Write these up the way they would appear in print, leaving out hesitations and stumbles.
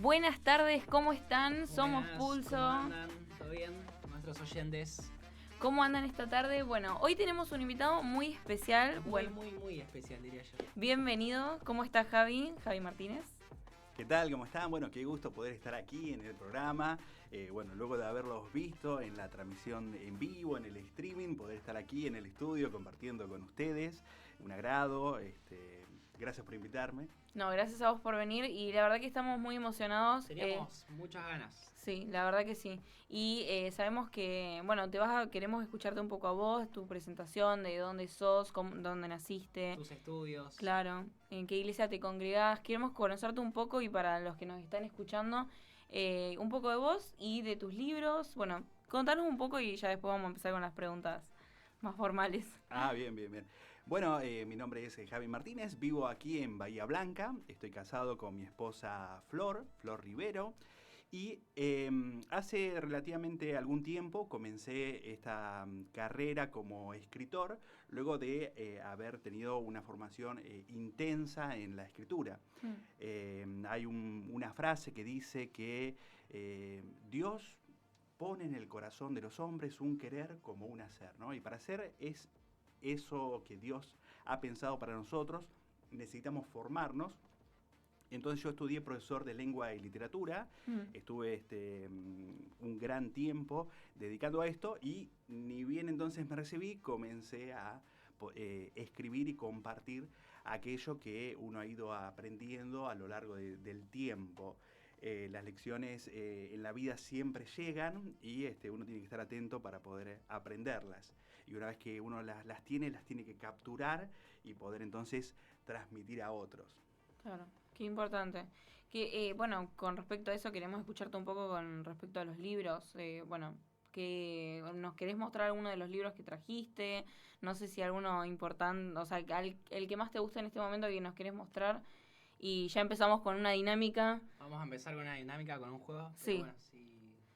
Buenas tardes, ¿cómo están? Somos Buenas, Pulso. ¿cómo andan? ¿Todo bien? Nuestros oyentes. ¿Cómo andan esta tarde? Bueno, hoy tenemos un invitado muy especial. Muy especial, diría yo. Bienvenido. ¿Cómo está Javi? Javi Martínez. ¿Qué tal? ¿Cómo están? Bueno, qué gusto poder estar aquí en el programa. Luego de haberlos visto en la transmisión en vivo, en el streaming, poder estar aquí en el estudio compartiendo con ustedes. Un agrado. Gracias por invitarme. No, gracias a vos por venir y la verdad que estamos muy emocionados. Teníamos muchas ganas. Sí, la verdad que sí. Y sabemos que, bueno, queremos escucharte un poco a vos, tu presentación, de dónde sos, dónde naciste. Tus estudios. Claro, en qué iglesia te congregás. Queremos conocerte un poco y para los que nos están escuchando, un poco de vos y de tus libros. Bueno, contanos un poco y ya después vamos a empezar con las preguntas más formales. Bien. Bueno, mi nombre es Javi Martínez, vivo aquí en Bahía Blanca, estoy casado con mi esposa Flor Rivero, y hace relativamente algún tiempo comencé esta carrera como escritor, luego de haber tenido una formación intensa en la escritura. Hay una frase que dice que Dios pone en el corazón de los hombres un querer como un hacer, ¿no? Y para hacer es eso que Dios ha pensado para nosotros, necesitamos formarnos. Entonces yo estudié profesor de lengua y literatura, estuve un gran tiempo dedicado a esto y ni bien entonces me recibí, comencé a escribir y compartir aquello que uno ha ido aprendiendo a lo largo del tiempo. Las lecciones en la vida siempre llegan y uno tiene que estar atento para poder aprenderlas. Y una vez que uno las tiene que capturar y poder entonces transmitir a otros. Claro, qué importante. Que con respecto a eso queremos escucharte un poco con respecto a los libros. Que nos querés mostrar alguno de los libros que trajiste. No sé si alguno importante, o sea, el que más te gusta en este momento que nos querés mostrar. Y ya empezamos con una dinámica. Vamos a empezar con una dinámica, con un juego. Sí. Bueno,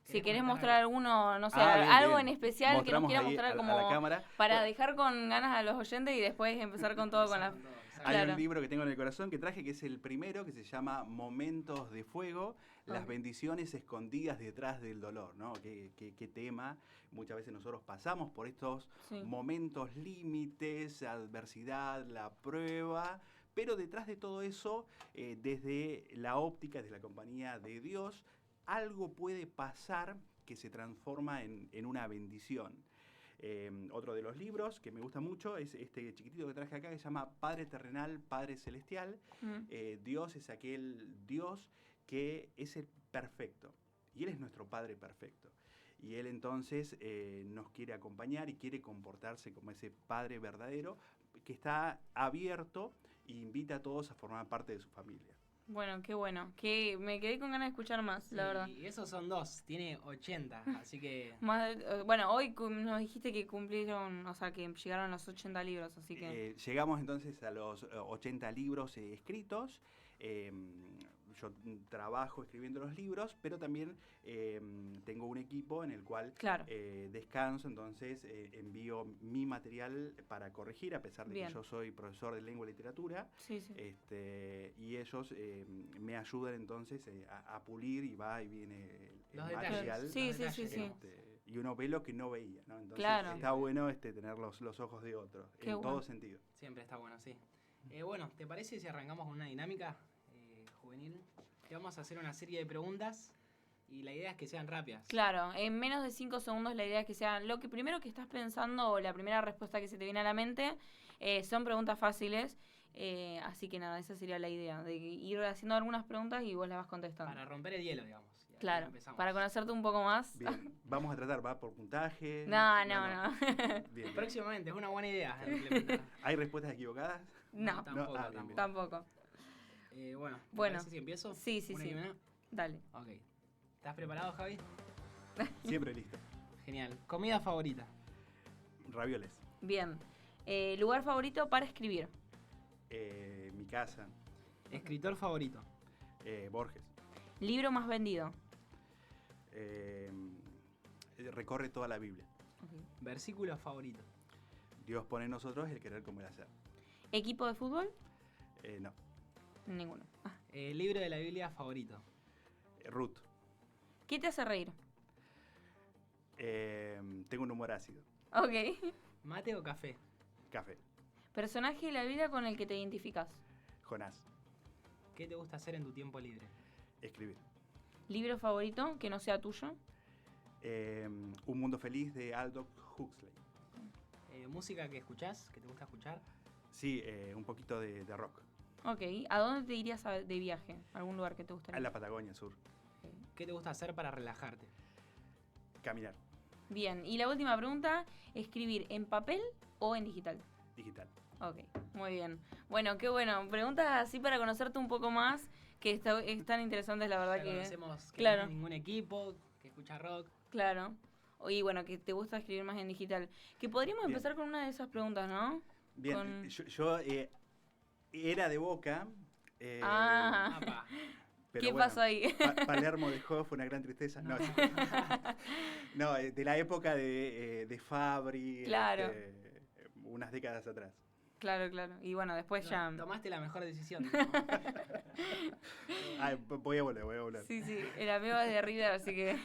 si querés mostrar alguno, no sé, bien, algo bien. en especial Mostramos que nos quiera ahí mostrar a como la cámara. para dejar con ganas a los oyentes y después empezar con todo con la... Hay Claro. un libro que tengo en el corazón que traje, que es el primero, que se llama Momentos de Fuego, las bendiciones escondidas detrás del dolor, ¿no? Qué tema. Muchas veces nosotros pasamos por estos momentos límites, adversidad, la prueba, pero detrás de todo eso, desde la óptica, desde la compañía de Dios, algo puede pasar que se transforma en una bendición. Otro de los libros que me gusta mucho es este chiquitito que traje acá, que se llama Padre Terrenal, Padre Celestial. Dios es aquel Dios que es el perfecto, y Él es nuestro Padre perfecto. Y Él entonces nos quiere acompañar y quiere comportarse como ese Padre verdadero que está abierto e invita a todos a formar parte de su familia. Bueno, qué bueno. Que me quedé con ganas de escuchar más, la verdad. Y esos son dos, tiene 80, así que... Hoy nos dijiste que cumplieron, o sea, que llegaron a los 80 libros, así que... Llegamos entonces a los 80 libros escritos. Yo trabajo escribiendo los libros, pero también tengo un equipo en el cual descanso, entonces envío mi material para corregir, a pesar de que yo soy profesor de lengua y literatura. Sí. Y ellos me ayudan entonces a pulir y va y viene el material. Sí. Y uno ve lo que no veía, ¿no? Entonces está bueno tener los ojos de otro, en todo sentido. Siempre está bueno, sí. ¿Te parece si arrancamos con una dinámica juvenil? Te vamos a hacer una serie de preguntas y la idea es que sean rápidas. Claro, en menos de 5 segundos la idea es que sea lo que primero que estás pensando o la primera respuesta que se te viene a la mente. Son preguntas fáciles, así que nada, esa sería la idea, de ir haciendo algunas preguntas y vos las vas contestando. Para romper el hielo, digamos. Claro, para conocerte un poco más. Bien, vamos a tratar, ¿va por puntaje? No. Bien. Próximamente, es una buena idea. ¿Hay respuestas equivocadas? No, tampoco. Bueno, si empiezo. Sí. Dale. Ok. ¿Estás preparado, Javi? Siempre listo. Genial. ¿Comida favorita? Ravioles. Bien. ¿Lugar favorito para escribir? Mi casa. ¿Escritor favorito? Borges. ¿Libro más vendido? Recorre toda la Biblia. Okay. ¿Versículo favorito? Dios pone en nosotros el querer como el hacer. ¿Equipo de fútbol? No. Ninguno. ¿Libro de la Biblia favorito? Ruth. ¿Qué te hace reír? Tengo un humor ácido. Ok. ¿Mate o café? Café. Personaje de la vida con el que te identificas. Jonás. ¿Qué te gusta hacer en tu tiempo libre? Escribir. Libro favorito que no sea tuyo. Un mundo feliz de Aldous Huxley. ¿Música que escuchás, que te gusta escuchar? Sí, un poquito de rock. Ok. ¿A dónde te irías de viaje? ¿Algún lugar que te gustaría? A la Patagonia Sur. Ok. ¿Qué te gusta hacer para relajarte? Caminar. Bien. Y la última pregunta, ¿escribir en papel o en digital? Digital. Ok, muy bien. Bueno, qué bueno. Preguntas así para conocerte un poco más, que están interesantes, la verdad Ya que... conocemos que claro. no hay ningún equipo, que escucha rock. Claro. Y bueno, que te gusta escribir más en digital. Que podríamos Bien. empezar con una de esas preguntas, ¿no? Bien, Con- yo era de Boca. Ah. Apa. Pero ¿Qué bueno, pasó ahí? Palermo dejó, fue una gran tristeza. No, sí. No, de la época de Fabri, Claro. unas décadas atrás. Claro, claro. Y bueno, después ya... Tomaste la mejor decisión. Ay, voy a volver. Sí, sí, el amigo es de River, así que...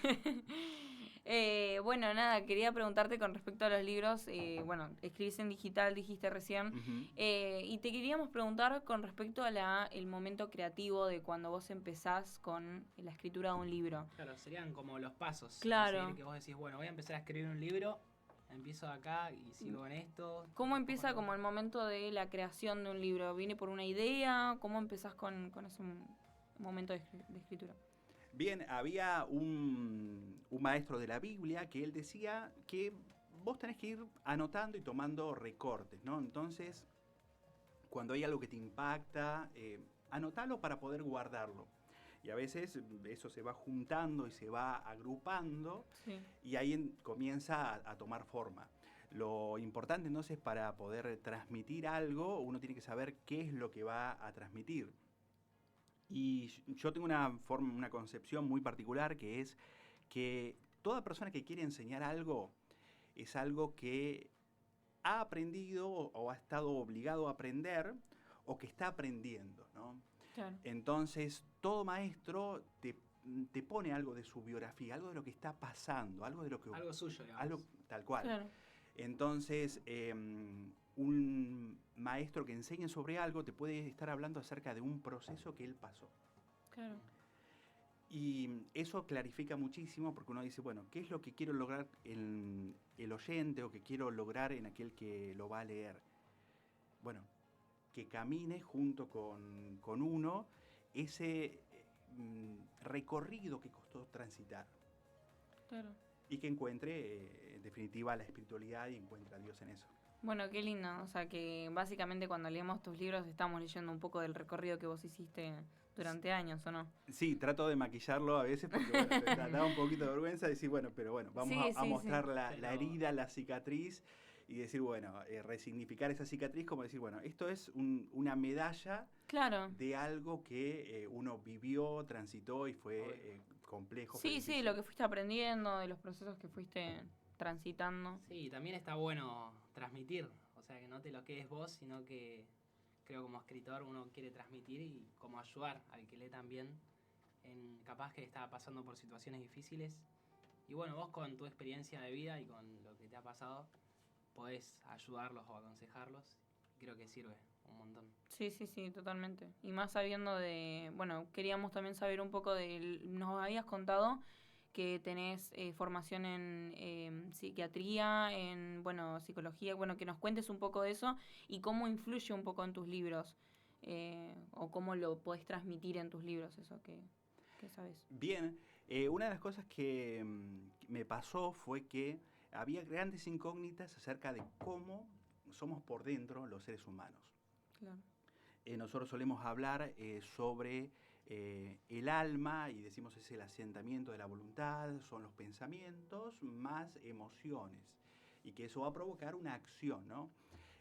bueno, nada, quería preguntarte con respecto a los libros. Bueno, escribís en digital, dijiste recién. Ujú. Y te queríamos preguntar con respecto a el momento creativo de cuando vos empezás con la escritura de un libro. Claro, serían como los pasos. a Claro. seguir, que vos decís, bueno, voy a empezar a escribir un libro, empiezo de acá y sigo en esto. ¿Cómo después empieza con como lo el momento de la creación de un libro? ¿Viene por una idea? ¿Cómo empezás con ese momento de escritura? Bien, había un maestro de la Biblia que él decía que vos tenés que ir anotando y tomando recortes, ¿no? Entonces, cuando hay algo que te impacta, anotalo para poder guardarlo. Y a veces eso se va juntando y se va agrupando Sí. y ahí comienza a tomar forma. Lo importante entonces para poder transmitir algo, uno tiene que saber qué es lo que va a transmitir. Y yo tengo una concepción muy particular que es que toda persona que quiere enseñar algo es algo que ha aprendido o ha estado obligado a aprender o que está aprendiendo, ¿no? Claro. Entonces, todo maestro te pone algo de su biografía, algo de lo que está pasando, algo de lo que... Algo suyo, digamos. algo tal cual. Claro. Entonces, un maestro que enseñe sobre algo te puede estar hablando acerca de un proceso que él pasó. Claro. Y eso clarifica muchísimo porque uno dice, bueno, ¿qué es lo que quiero lograr en el oyente o que quiero lograr en aquel que lo va a leer? Bueno, que camine junto con uno ese recorrido que costó transitar Claro. y que encuentre, en definitiva, la espiritualidad y encuentre a Dios en eso. Bueno, qué lindo. O sea, que básicamente cuando leemos tus libros estamos leyendo un poco del recorrido que vos hiciste durante años, ¿o no? Sí, trato de maquillarlo a veces porque bueno, te da un poquito de vergüenza decir, bueno, pero bueno, vamos Sí, a sí, mostrar sí. la Pero- herida, la cicatriz y decir, bueno, resignificar esa cicatriz como decir, bueno, esto es una medalla Claro. de algo que uno vivió, transitó y fue complejo. fue Sí, sí, difícil. lo que fuiste aprendiendo, de los procesos que fuiste transitando. Sí, también está bueno transmitir. O sea, que no te lo quedes vos, sino que creo como escritor uno quiere transmitir y como ayudar al que lee también. Capaz que está pasando por situaciones difíciles. Y bueno, vos con tu experiencia de vida y con lo que te ha pasado, podés ayudarlos o aconsejarlos. Creo que sirve un montón. Sí, sí, sí, totalmente. Y más sabiendo bueno, queríamos también saber un poco nos habías contado que tenés formación en psiquiatría, en, bueno, psicología, bueno, que nos cuentes un poco de eso y cómo influye un poco en tus libros, o cómo lo podés transmitir en tus libros, eso que sabes. Bien, una de las cosas que me pasó fue que había grandes incógnitas acerca de cómo somos por dentro los seres humanos. Claro. Nosotros solemos hablar sobre el alma y decimos es el asentamiento de la voluntad, son los pensamientos más emociones y que eso va a provocar una acción, ¿no?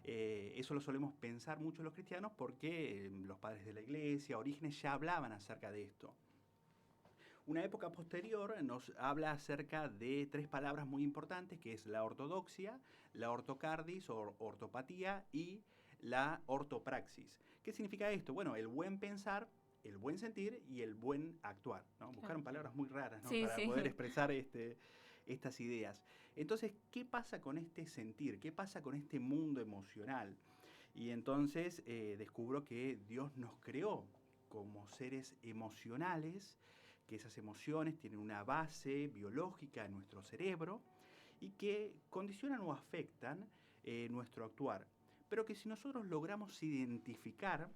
Eso lo solemos pensar mucho los cristianos porque los padres de la iglesia, Orígenes, ya hablaban acerca de esto. Una época posterior nos habla acerca de tres palabras muy importantes, que es la ortodoxia, la ortocardis o ortopatía y la ortopraxis. ¿Qué significa esto? Bueno, el buen pensar el buen sentir y el buen actuar, ¿no? Buscaron palabras muy raras, ¿no? Sí, Para sí. poder expresar estas ideas. Entonces, ¿qué pasa con este sentir? ¿Qué pasa con este mundo emocional? Y entonces descubro que Dios nos creó como seres emocionales, que esas emociones tienen una base biológica en nuestro cerebro y que condicionan o afectan nuestro actuar. Pero que si nosotros logramos identificar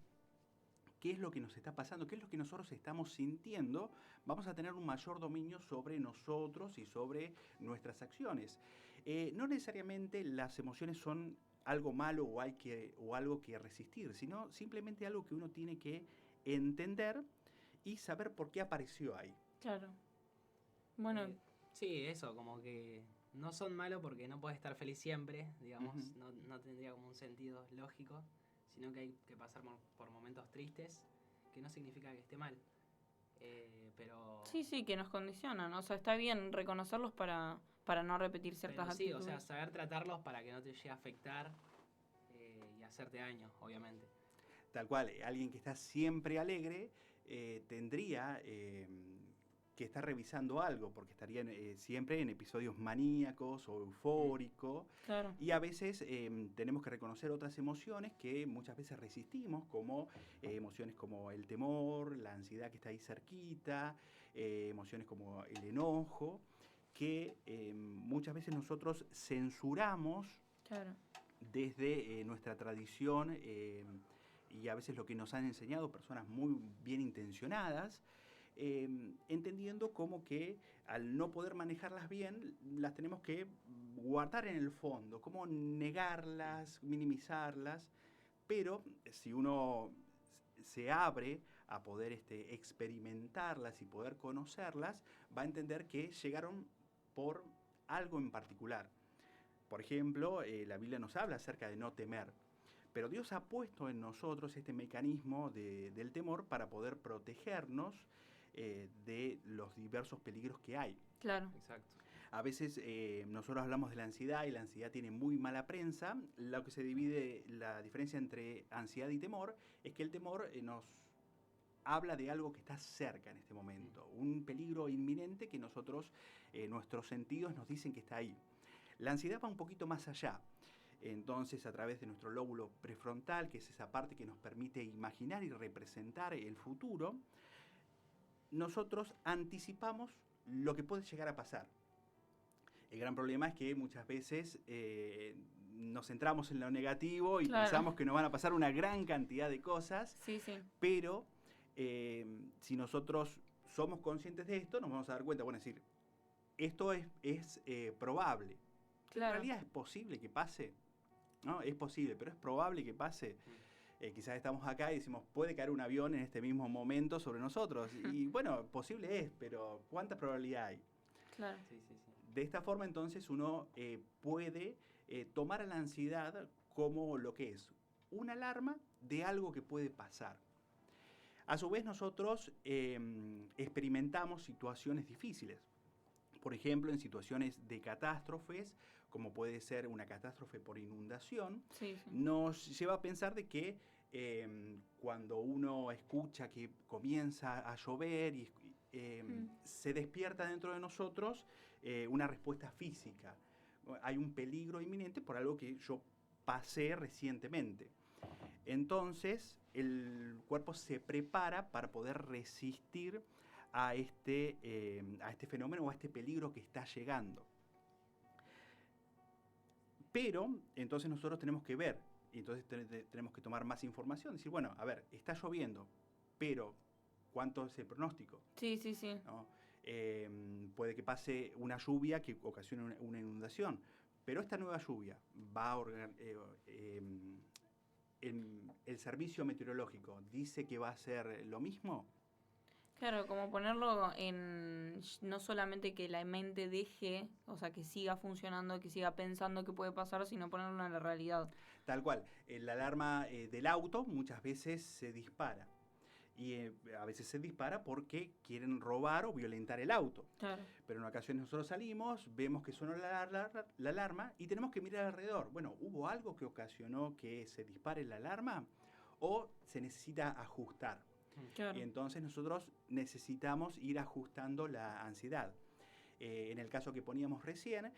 qué es lo que nos está pasando, qué es lo que nosotros estamos sintiendo, vamos a tener un mayor dominio sobre nosotros y sobre nuestras acciones. No necesariamente las emociones son algo malo o algo que resistir, sino simplemente algo que uno tiene que entender y saber por qué apareció ahí. Claro. Bueno, Sí, eso, como que no son malos porque no puedes estar feliz siempre, digamos, Ujú. no tendría como un sentido lógico, sino que hay que pasar por momentos tristes, que no significa que esté mal. Pero sí, que nos condicionan. O sea, está bien reconocerlos para no repetir ciertas pero sí, o sea, actitudes. saber tratarlos para que no te llegue a afectar y hacerte daño, obviamente. Tal cual, alguien que está siempre alegre tendría que estar revisando algo, porque estaría siempre en episodios maníacos o eufóricos, Claro, y a veces tenemos que reconocer otras emociones que muchas veces resistimos, como emociones como el temor, la ansiedad que está ahí cerquita, emociones como el enojo, que muchas veces nosotros censuramos claro. desde nuestra tradición y a veces lo que nos han enseñado personas muy bien intencionadas, entendiendo como que al no poder manejarlas bien, las tenemos que guardar en el fondo, como negarlas, minimizarlas, pero si uno se abre a poder experimentarlas y poder conocerlas, va a entender que llegaron por algo en particular. Por ejemplo, la Biblia nos habla acerca de no temer, pero Dios ha puesto en nosotros este mecanismo del temor para poder protegernos de los diversos peligros que hay. Claro. Exacto. A veces nosotros hablamos de la ansiedad y la ansiedad tiene muy mala prensa. Lo que se divide, la diferencia entre ansiedad y temor, es que el temor nos habla de algo que está cerca en este momento, un peligro inminente que nosotros, nuestros sentidos nos dicen que está ahí. La ansiedad va un poquito más allá. Entonces, a través de nuestro lóbulo prefrontal, que es esa parte que nos permite imaginar y representar el futuro, nosotros anticipamos lo que puede llegar a pasar. El gran problema es que muchas veces nos centramos en lo negativo y Claro. pensamos que nos van a pasar una gran cantidad de cosas, Sí, sí. pero si nosotros somos conscientes de esto, nos vamos a dar cuenta, bueno, es decir, esto es probable. Claro. En realidad es posible que pase, ¿no? Es posible, pero es probable que pase. Quizás estamos acá y decimos, puede caer un avión en este mismo momento sobre nosotros. Y bueno, posible es, pero ¿cuánta probabilidad hay? Claro. Sí, sí, sí. De esta forma entonces uno puede tomar a la ansiedad como lo que es una alarma de algo que puede pasar. A su vez nosotros experimentamos situaciones difíciles. Por ejemplo, en situaciones de catástrofes, como puede ser una catástrofe por inundación, Sí, sí. nos lleva a pensar de que cuando uno escucha que comienza a llover y se despierta dentro de nosotros una respuesta física. Hay un peligro inminente por algo que yo pasé recientemente. Entonces, el cuerpo se prepara para poder resistir a este fenómeno o a este peligro que está llegando. Pero, entonces nosotros tenemos que ver, y entonces tenemos que tomar más información, decir, bueno, a ver, está lloviendo, pero ¿cuánto es el pronóstico? Sí, sí, sí. ¿No? Puede que pase una lluvia que ocasione una inundación, pero esta nueva lluvia va a el servicio meteorológico dice que va a ser lo mismo. Claro, como ponerlo en no solamente que la mente deje, o sea, que siga funcionando, que siga pensando que puede pasar, sino ponerlo en la realidad. Tal cual, la alarma del auto muchas veces se dispara. Y a veces se dispara porque quieren robar o violentar el auto. Claro. Pero en ocasiones nosotros salimos, vemos que sonó la alarma y tenemos que mirar alrededor. Bueno, ¿hubo algo que ocasionó que se dispare la alarma? ¿O se necesita ajustar? Claro. Y entonces nosotros necesitamos ir ajustando la ansiedad. En el caso que poníamos recién,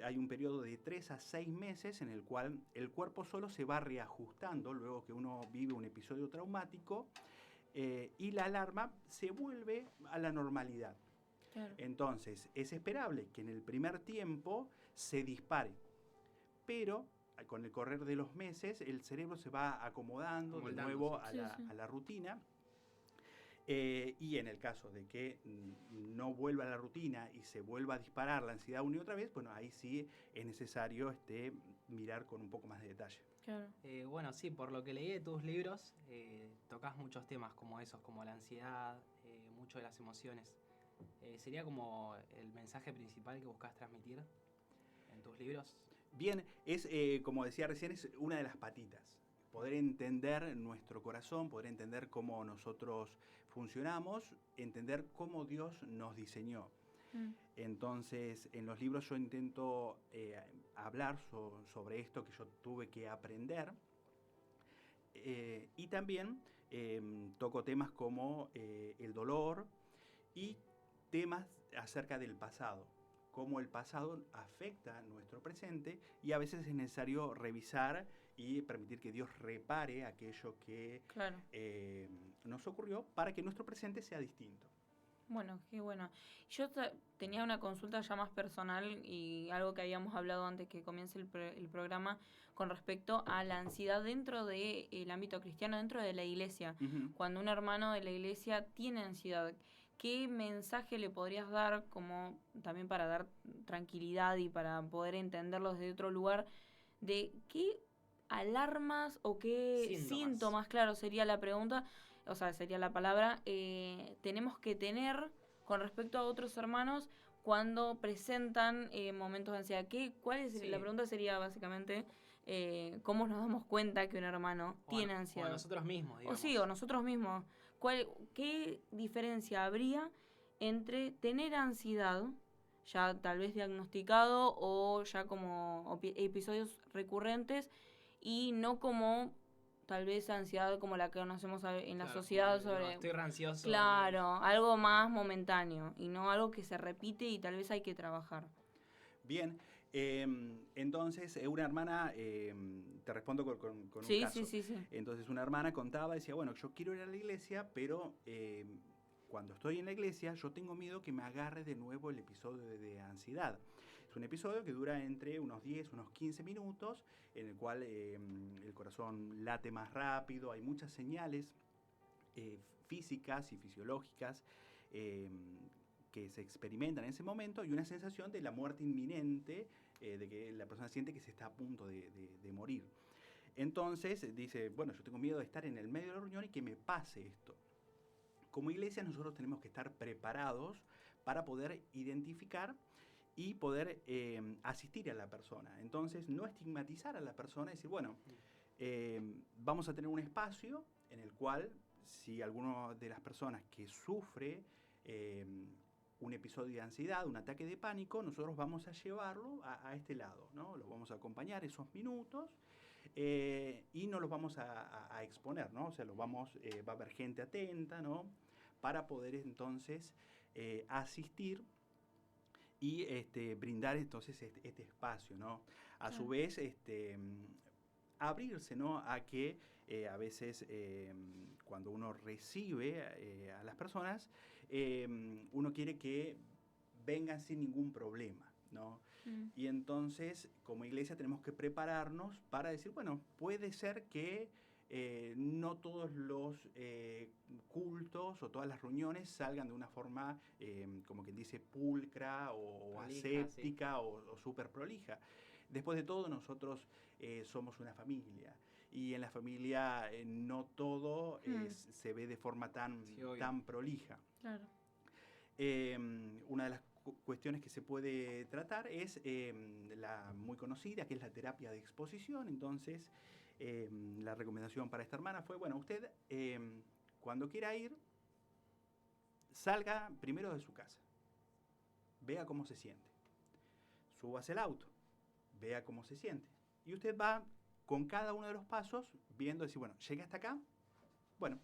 hay un periodo de 3 a 6 meses en el cual el cuerpo solo se va reajustando luego que uno vive un episodio traumático, y la alarma se vuelve a la normalidad. Claro. Entonces, es esperable que en el primer tiempo se dispare, pero con el correr de los meses el cerebro se va acomodando de nuevo a la rutina. Y en el caso de que no vuelva a la rutina y se vuelva a disparar la ansiedad una y otra vez, bueno, ahí sí es necesario mirar con un poco más de detalle. Claro. Bueno, sí, por lo que leí de tus libros, tocas muchos temas como esos, como la ansiedad, mucho de las emociones. ¿Sería como el mensaje principal que buscas transmitir en tus libros? Bien, es como decía recién, es una de las patitas. Poder entender nuestro corazón, poder entender cómo nosotros funcionamos, entender cómo Dios nos diseñó. Entonces, en los libros yo intento hablar sobre esto que yo tuve que aprender, y también toco temas como el dolor y temas acerca del pasado, cómo el pasado afecta nuestro presente, y a veces es necesario revisar y permitir que Dios repare aquello que Claro. nos ocurrió para que nuestro presente sea distinto. Bueno, qué bueno. Yo tenía una consulta ya más personal y algo que habíamos hablado antes que comience el programa con respecto a la ansiedad dentro del ámbito cristiano, dentro de la iglesia. Uh-huh. Cuando un hermano de la iglesia tiene ansiedad, ¿qué mensaje le podrías dar como también para dar tranquilidad y para poder entenderlos de otro lugar? ¿De qué alarmas o qué síntomas, claro, sería la pregunta, o sea, sería la palabra, tenemos que tener con respecto a otros hermanos cuando presentan momentos de ansiedad? La pregunta sería básicamente cómo nos damos cuenta que un hermano tiene ansiedad. O nosotros mismos, digamos. O nosotros mismos. ¿Qué diferencia habría entre tener ansiedad, ya tal vez diagnosticado o ya como episodios recurrentes, y no como tal vez ansiedad como la que conocemos en la sociedad sobre... estoy ansioso. Claro, algo más momentáneo y no algo que se repite y tal vez hay que trabajar. Bien, entonces una hermana, te respondo con un caso. Sí. Entonces una hermana contaba, decía, bueno, yo quiero ir a la iglesia, pero cuando estoy en la iglesia yo tengo miedo que me agarre de nuevo el episodio de ansiedad. Es un episodio que dura entre unos 10, unos 15 minutos, en el cual el corazón late más rápido, hay muchas señales físicas y fisiológicas que se experimentan en ese momento, y una sensación de la muerte inminente, de que la persona siente que se está a punto de morir. Entonces dice, bueno, yo tengo miedo de estar en el medio de la reunión y que me pase esto. Como iglesia nosotros tenemos que estar preparados para poder identificar y poder asistir a la persona. Entonces, no estigmatizar a la persona y decir, bueno, vamos a tener un espacio en el cual, si alguna de las personas que sufre un episodio de ansiedad, un ataque de pánico, nosotros vamos a llevarlo a este lado, ¿no? Lo vamos a acompañar esos minutos y no los vamos a exponer, ¿no? O sea, va a haber gente atenta, ¿no? Para poder entonces asistir y brindar entonces este espacio, ¿no? A su vez, abrirse, ¿no? A que a veces cuando uno recibe a las personas, uno quiere que vengan sin ningún problema, ¿no? Y entonces, como iglesia, tenemos que prepararnos para decir, bueno, puede ser que no todos los cultos o todas las reuniones salgan de una forma, como quien dice, pulcra o aséptica, sí, o súper prolija. Después de todo, nosotros somos una familia. Y en la familia no todo se ve de forma tan prolija. Claro. Una de las cuestiones que se puede tratar es la muy conocida, que es la terapia de exposición. Entonces, la recomendación para esta hermana fue, bueno, usted cuando quiera ir, salga primero de su casa, vea cómo se siente, súbase al auto, vea cómo se siente, y usted va con cada uno de los pasos viendo, decir, bueno, llegué hasta acá, bueno,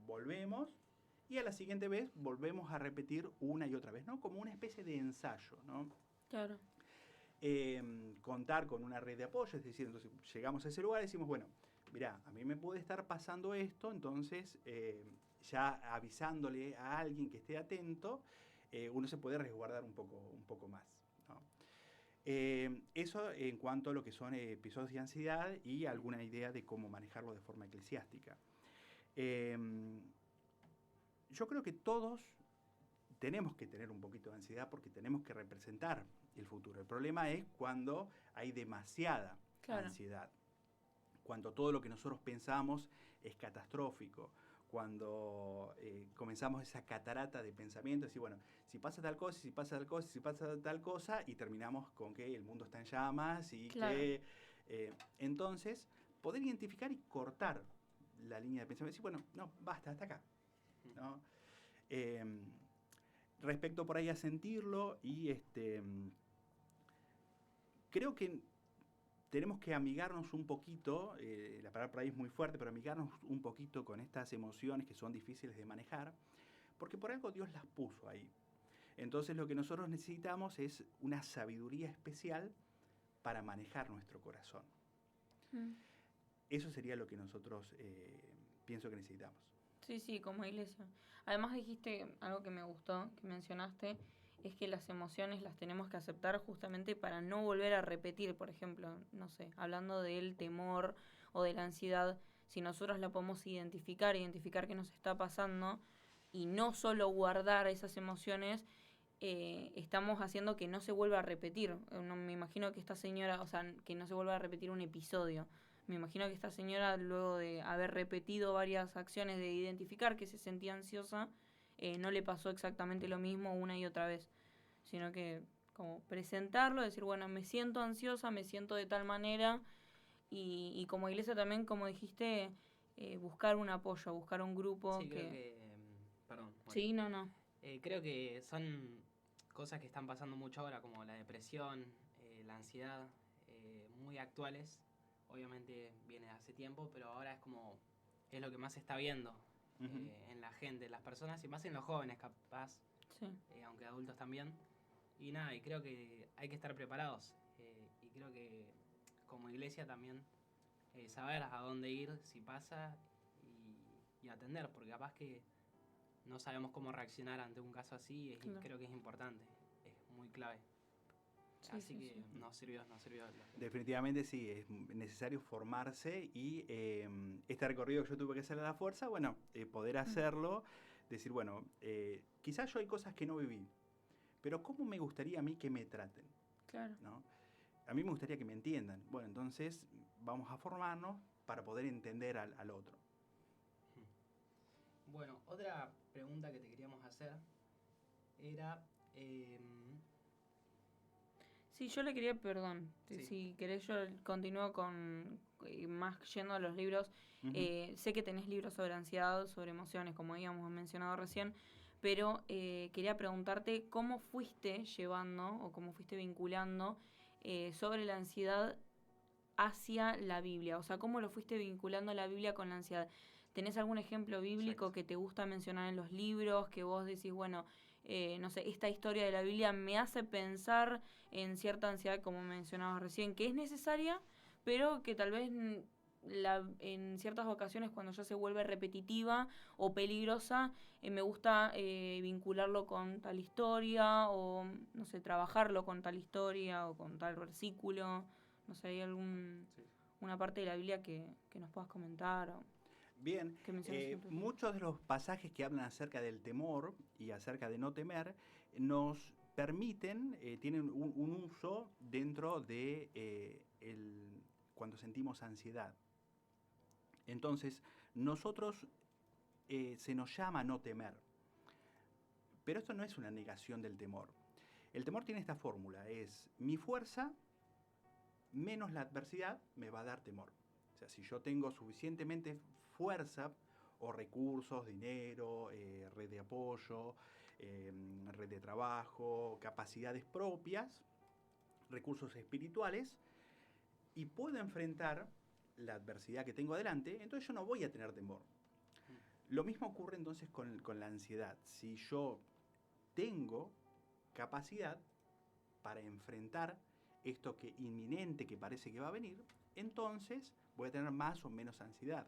volvemos y a la siguiente vez volvemos a repetir una y otra vez, ¿no? Como una especie de ensayo, ¿no? Claro. Contar con una red de apoyo, es decir, entonces llegamos a ese lugar y decimos, bueno, mirá, a mí me puede estar pasando esto, entonces ya avisándole a alguien que esté atento, uno se puede resguardar un poco más, ¿no? Eso en cuanto a lo que son episodios de ansiedad y alguna idea de cómo manejarlo de forma eclesiástica. Yo creo que todos tenemos que tener un poquito de ansiedad porque tenemos que representar el futuro. El problema es cuando hay demasiada ansiedad, cuando todo lo que nosotros pensamos es catastrófico, cuando comenzamos esa catarata de pensamientos y bueno, si pasa tal cosa, si pasa tal cosa, si pasa tal cosa, y terminamos con que el mundo está en llamas y que... entonces, poder identificar y cortar la línea de pensamiento y decir, bueno, no, basta, hasta acá, ¿no? Respecto por ahí a sentirlo y creo que tenemos que amigarnos un poquito, la palabra por ahí es muy fuerte, pero amigarnos un poquito con estas emociones que son difíciles de manejar, porque por algo Dios las puso ahí. Entonces lo que nosotros necesitamos es una sabiduría especial para manejar nuestro corazón. Eso sería lo que nosotros pienso que necesitamos. Sí, como iglesia. Además dijiste algo que me gustó, que mencionaste, es que las emociones las tenemos que aceptar justamente para no volver a repetir, por ejemplo, no sé, hablando del temor o de la ansiedad, si nosotros la podemos identificar qué nos está pasando y no solo guardar esas emociones, estamos haciendo que no se vuelva a repetir. No, me imagino que esta señora, o sea, que no se vuelva a repetir un episodio. Me imagino que esta señora, luego de haber repetido varias acciones de identificar que se sentía ansiosa, no le pasó exactamente lo mismo una y otra vez, sino que como presentarlo, decir, bueno, me siento ansiosa, me siento de tal manera, y como iglesia también, como dijiste, buscar un apoyo, buscar un grupo sí, que... creo que... perdón. Bueno. Sí, no. Creo que son cosas que están pasando mucho ahora, como la depresión, la ansiedad, muy actuales. Obviamente viene de hace tiempo, pero ahora es lo que más se está viendo en la gente, en las personas y más en los jóvenes capaz, aunque adultos también. Y nada, y creo que hay que estar preparados y creo que como iglesia también saber a dónde ir si pasa y atender, porque capaz que no sabemos cómo reaccionar ante un caso así y creo que es importante, es muy clave. Así que nos sirvió. Definitivamente sí, es necesario formarse y este recorrido que yo tuve que hacer a la fuerza, bueno, poder hacerlo, decir, bueno, quizás yo hay cosas que no viví, pero ¿cómo me gustaría a mí que me traten? Claro. ¿No? A mí me gustaría que me entiendan. Bueno, entonces vamos a formarnos para poder entender al otro. Bueno, otra pregunta que te queríamos hacer era... Sí, yo le quería, perdón, sí. Si querés yo continúo con más yendo a los libros. Sé que tenés libros sobre ansiedad, sobre emociones, como habíamos mencionado recién, pero quería preguntarte cómo fuiste llevando o cómo fuiste vinculando sobre la ansiedad hacia la Biblia, o sea, cómo lo fuiste vinculando la Biblia con la ansiedad. ¿Tenés algún ejemplo bíblico Exacto. que te gusta mencionar en los libros, que vos decís, bueno, no sé, esta historia de la Biblia me hace pensar en cierta ansiedad, como mencionabas recién, que es necesaria, pero que tal vez en ciertas ocasiones cuando ya se vuelve repetitiva o peligrosa, me gusta vincularlo con tal historia o, no sé, trabajarlo con tal historia o con tal versículo? No sé, ¿hay una parte de la Biblia que nos puedas comentar? Bien, Que menciones muchos de los pasajes que hablan acerca del temor y acerca de no temer nos permiten, tienen un uso dentro de cuando sentimos ansiedad. Entonces, nosotros se nos llama a no temer, pero esto no es una negación del temor. El temor tiene esta fórmula, es mi fuerza menos la adversidad me va a dar temor. O sea, si yo tengo suficientemente fuerza o recursos, dinero, red de apoyo, red de trabajo, capacidades propias, recursos espirituales, y puedo enfrentar la adversidad que tengo adelante, entonces yo no voy a tener temor. Lo mismo ocurre entonces con la ansiedad. Si yo tengo capacidad para enfrentar esto que inminente que parece que va a venir, entonces voy a tener más o menos ansiedad.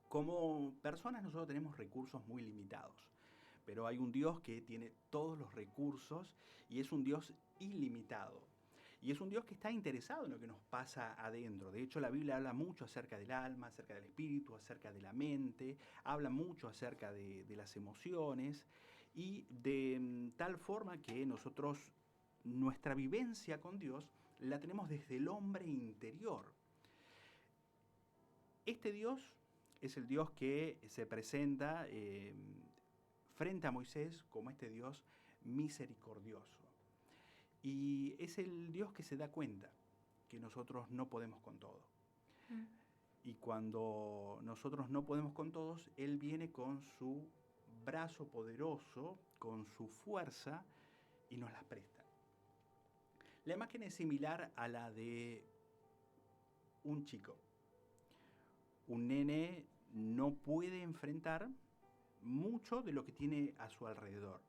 Como personas nosotros tenemos recursos muy limitados, pero hay un Dios que tiene todos los recursos y es un Dios ilimitado. Y es un Dios que está interesado en lo que nos pasa adentro. De hecho, la Biblia habla mucho acerca del alma, acerca del espíritu, acerca de la mente, habla mucho acerca de las emociones y de tal forma que nosotros, nuestra vivencia con Dios, la tenemos desde el hombre interior. Este Dios es el Dios que se presenta frente a Moisés como este Dios misericordioso. Y es el Dios que se da cuenta que nosotros no podemos con todo. Y cuando nosotros no podemos con todos, Él viene con su brazo poderoso, con su fuerza, y nos las presta. La imagen es similar a la de un chico. Un nene no puede enfrentar mucho de lo que tiene a su alrededor,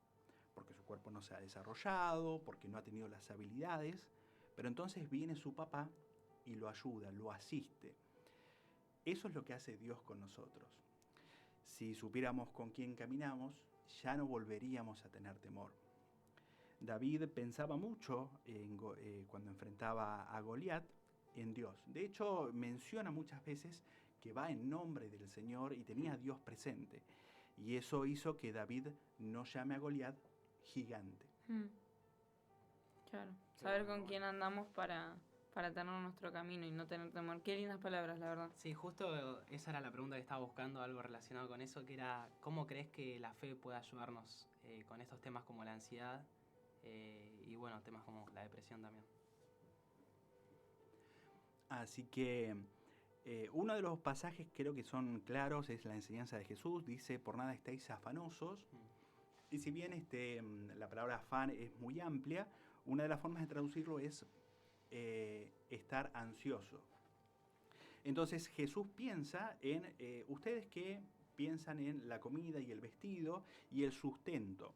porque su cuerpo no se ha desarrollado, porque no ha tenido las habilidades, pero entonces viene su papá y lo ayuda, lo asiste. Eso es lo que hace Dios con nosotros. Si supiéramos con quién caminamos, ya no volveríamos a tener temor. David pensaba mucho cuando enfrentaba a Goliat en Dios. De hecho, menciona muchas veces que va en nombre del Señor y tenía a Dios presente. Y eso hizo que David no llame a Goliat gigante. Claro, saber con quién andamos para tener nuestro camino y no tener temor. Qué lindas palabras, la verdad. Sí, justo esa era la pregunta que estaba buscando, algo relacionado con eso, que era ¿cómo crees que la fe puede ayudarnos con estos temas como la ansiedad y bueno, temas como la depresión también? Así que uno de los pasajes creo que son claros es la enseñanza de Jesús. Dice, por nada estáis afanosos. Y si bien la palabra afán es muy amplia, una de las formas de traducirlo es estar ansioso. Entonces Jesús piensa en ustedes que piensan en la comida y el vestido y el sustento.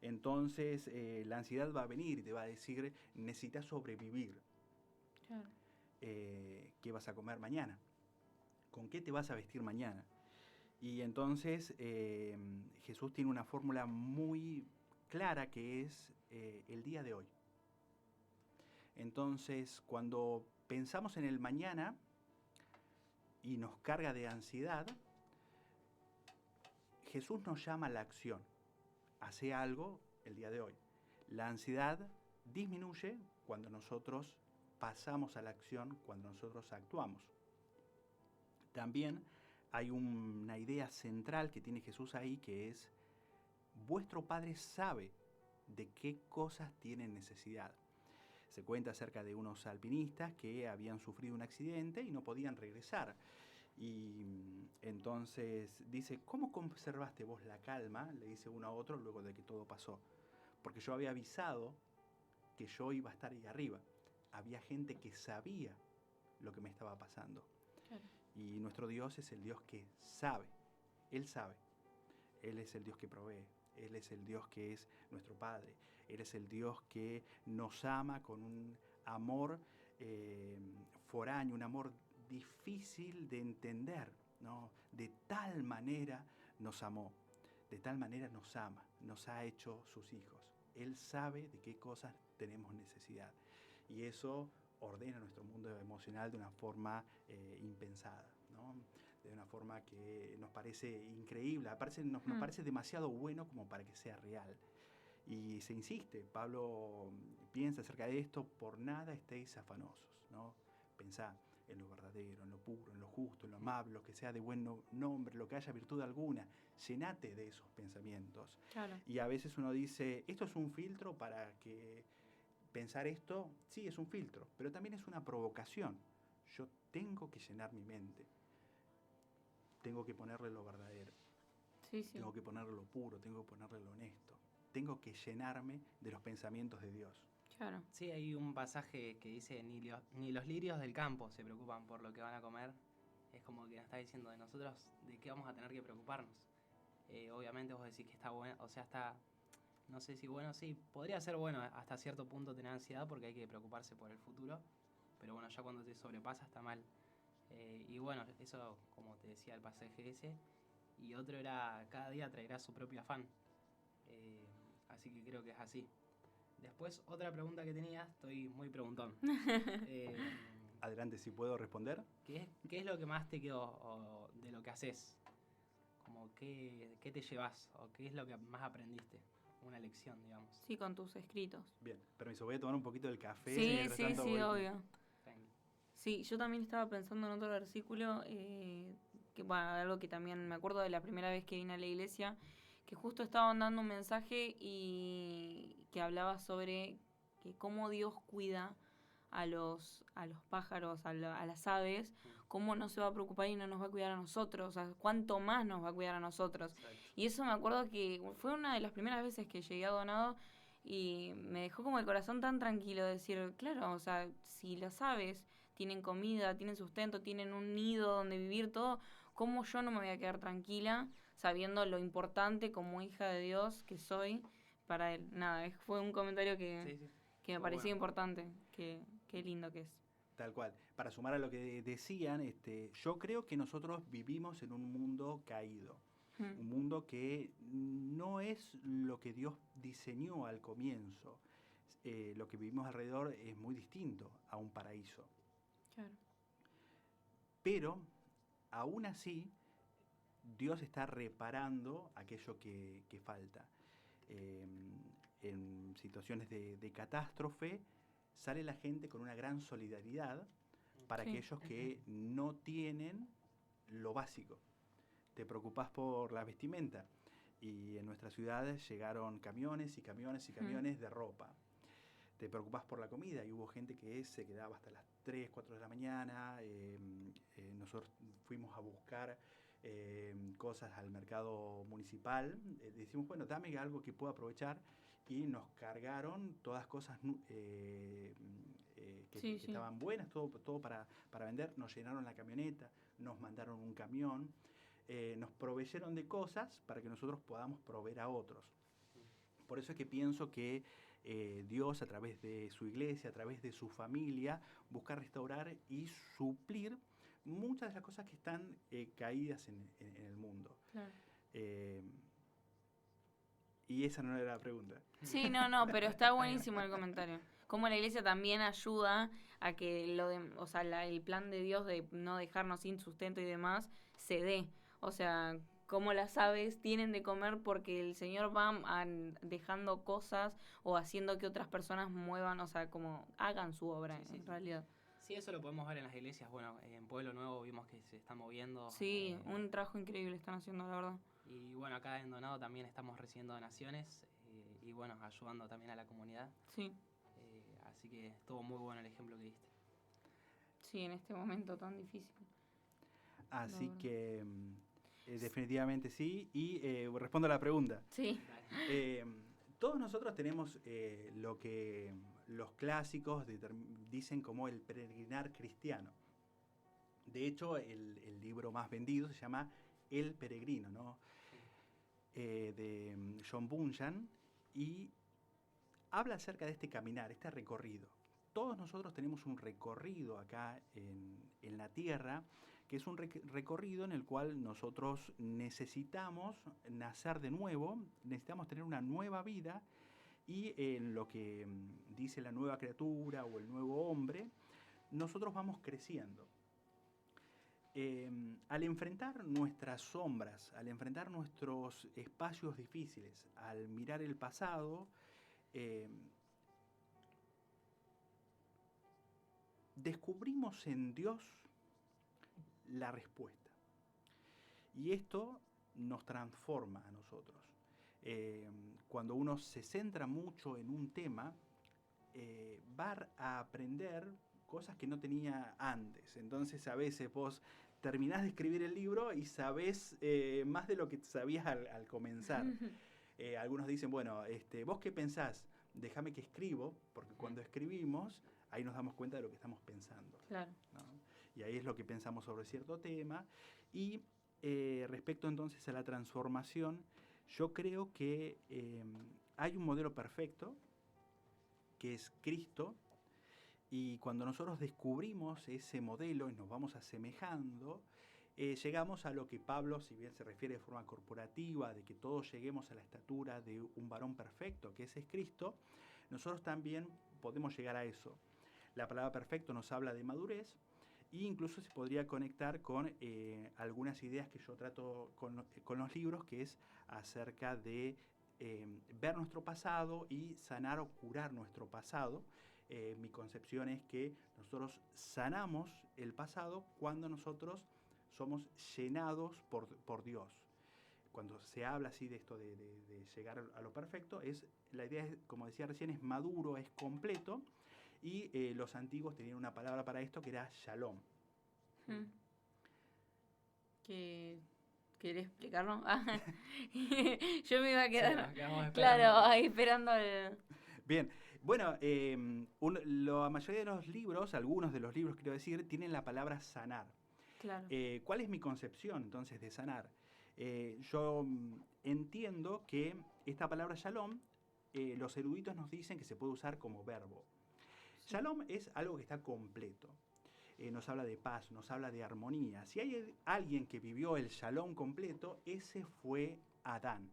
Entonces la ansiedad va a venir y te va a decir, necesitas sobrevivir. Claro. ¿Qué vas a comer mañana? ¿Con qué te vas a vestir mañana? Y entonces Jesús tiene una fórmula muy clara que es el día de hoy. Entonces, cuando pensamos en el mañana y nos carga de ansiedad, Jesús nos llama a la acción. Hace algo el día de hoy. La ansiedad disminuye cuando nosotros pasamos a la acción, cuando nosotros actuamos. También hay una idea central que tiene Jesús ahí, que es, vuestro Padre sabe de qué cosas tienen necesidad. Se cuenta acerca de unos alpinistas que habían sufrido un accidente y no podían regresar. Y entonces dice, ¿cómo conservaste vos la calma? Le dice uno a otro luego de que todo pasó. Porque yo había avisado que yo iba a estar ahí arriba. Había gente que sabía lo que me estaba pasando. Claro. Y nuestro Dios es el Dios que sabe. Él sabe. Él es el Dios que provee. Él es el Dios que es nuestro Padre. Él es el Dios que nos ama con un amor foráneo, un amor difícil de entender, ¿no? De tal manera nos amó, de tal manera nos ama, nos ha hecho sus hijos. Él sabe de qué cosas tenemos necesidad. Y eso ordena nuestro mundo emocional de una forma impensada, ¿no? De una forma que nos parece increíble, nos parece demasiado bueno como para que sea real. Y se insiste, Pablo piensa acerca de esto, por nada estéis afanosos, ¿no? Pensá en lo verdadero, en lo puro, en lo justo, en lo amable, lo que sea de buen nombre, lo que haya virtud alguna. Llenate de esos pensamientos. Claro. Y a veces uno dice, esto es un filtro para que pensar esto, sí, es un filtro, pero también es una provocación. Yo tengo que llenar mi mente. Tengo que ponerle lo verdadero. Sí, sí. Tengo que ponerle lo puro, tengo que ponerle lo honesto. Tengo que llenarme de los pensamientos de Dios. Claro. Sí, hay un pasaje que dice, ni los lirios del campo se preocupan por lo que van a comer, es como que nos está diciendo de nosotros de qué vamos a tener que preocuparnos. Obviamente vos decís que está bueno, o sea, está, no sé si bueno, sí, podría ser bueno hasta cierto punto tener ansiedad porque hay que preocuparse por el futuro, pero bueno, ya cuando te sobrepasa está mal. Y bueno, eso como te decía el pasaje ese, y otro era cada día traerá su propio afán. Así que creo que es así. Después, otra pregunta que tenía, estoy muy preguntón. Adelante, si puedo responder. ¿Qué es lo que más te quedó de lo que haces? Como ¿qué te llevas? ¿O qué es lo que más aprendiste? Una lección, digamos. Sí, con tus escritos. Bien, permiso, voy a tomar un poquito del café. Sí, mientras sí, tanto sí, voy- obvio. Tranqui. Sí, yo también estaba pensando en otro versículo, que bueno, algo que también me acuerdo de la primera vez que vine a la iglesia, que justo estaban dando un mensaje y que hablaba sobre que cómo Dios cuida a los pájaros, a las aves, cómo no se va a preocupar y no nos va a cuidar a nosotros, o sea, cuánto más nos va a cuidar a nosotros. Exacto. Y eso me acuerdo que fue una de las primeras veces que llegué a Donado y me dejó como el corazón tan tranquilo de decir, claro, o sea, si las aves tienen comida, tienen sustento, tienen un nido donde vivir todo, ¿cómo yo no me voy a quedar tranquila sabiendo lo importante como hija de Dios que soy para Él? Nada, fue un comentario Sí, sí. que me Muy parecía bueno. importante, qué lindo que es. Tal cual. Para sumar a lo que decían, yo creo que nosotros vivimos en un mundo caído. Un mundo que no es lo que Dios diseñó al comienzo. Lo que vivimos alrededor es muy distinto a un paraíso. Claro. Pero, aún así, Dios está reparando aquello que falta. En situaciones de catástrofe, sale la gente con una gran solidaridad para Sí. aquellos que no tienen lo básico. Te preocupás por la vestimenta y en nuestras ciudades llegaron camiones y camiones y camiones de ropa. Te preocupás por la comida y hubo gente que se quedaba hasta las 3, 4 de la mañana. Nosotros fuimos a buscar cosas al mercado municipal. Decimos, bueno, dame algo que pueda aprovechar y nos cargaron todas cosas que Sí. estaban buenas, todo para vender. Nos llenaron la camioneta, nos mandaron un camión, nos proveyeron de cosas para que nosotros podamos proveer a otros. Por eso es que pienso que Dios, a través de su iglesia, a través de su familia, busca restaurar y suplir muchas de las cosas que están caídas en el mundo. Claro. Y esa no era la pregunta. Sí, no, pero está buenísimo el comentario. Cómo la iglesia también ayuda a que o sea, el plan de Dios de no dejarnos sin sustento y demás se dé. O sea, como las aves tienen de comer porque el Señor va dejando cosas o haciendo que otras personas muevan, o sea, como hagan su obra en realidad. Sí, eso lo podemos ver en las iglesias. Bueno, en Pueblo Nuevo vimos que se están moviendo. Sí, un trabajo increíble están haciendo, la verdad. Y bueno, acá en Donado también estamos recibiendo donaciones y bueno, ayudando también a la comunidad. Sí. Así que estuvo muy bueno el ejemplo que diste. Sí, en este momento tan difícil. Así No. que definitivamente sí. Y respondo a la pregunta. Sí. Todos nosotros tenemos lo que los clásicos dicen como el peregrinar cristiano. De hecho, el libro más vendido se llama El Peregrino, ¿no? De John Bunyan, y habla acerca de este caminar, este recorrido. Todos nosotros tenemos un recorrido acá en la tierra, que es un recorrido en el cual nosotros necesitamos nacer de nuevo, necesitamos tener una nueva vida, y en lo que dice la nueva criatura o el nuevo hombre, nosotros vamos creciendo. Al enfrentar nuestras sombras, al enfrentar nuestros espacios difíciles, al mirar el pasado, descubrimos en Dios la respuesta. Y esto nos transforma a nosotros. Cuando uno se centra mucho en un tema, va a aprender cosas que no tenía antes. Entonces a veces vos terminás de escribir el libro y sabés más de lo que sabías al comenzar. Algunos dicen, bueno, ¿vos qué pensás? Déjame que escribo, porque cuando escribimos, ahí nos damos cuenta de lo que estamos pensando. Claro. ¿No? y ahí es lo que pensamos sobre cierto tema. Y respecto entonces a la transformación, yo creo que hay un modelo perfecto, que es Cristo, y cuando nosotros descubrimos ese modelo y nos vamos asemejando, llegamos a lo que Pablo, si bien se refiere de forma corporativa, de que todos lleguemos a la estatura de un varón perfecto, que ese es Cristo, nosotros también podemos llegar a eso. La palabra perfecto nos habla de madurez, e incluso se podría conectar con algunas ideas que yo trato con los libros, que es acerca de ver nuestro pasado y sanar o curar nuestro pasado. Mi concepción es que nosotros sanamos el pasado cuando nosotros somos llenados por Dios. Cuando se habla así de esto de llegar a lo perfecto, la idea, es, como decía recién, es maduro, es completo, y los antiguos tenían una palabra para esto que era shalom. ¿Querés explicarlo? Yo me iba a quedar, Sí, claro, ahí esperando el... Bien, bueno, la mayoría de los libros, algunos de los libros quiero decir, tienen la palabra sanar. Claro. ¿Cuál es mi concepción entonces de sanar? Yo entiendo que esta palabra shalom, los eruditos nos dicen que se puede usar como verbo. Sí. Shalom es algo que está completo. Nos habla de paz, nos habla de armonía. Si hay alguien que vivió el shalom completo, ese fue Adán.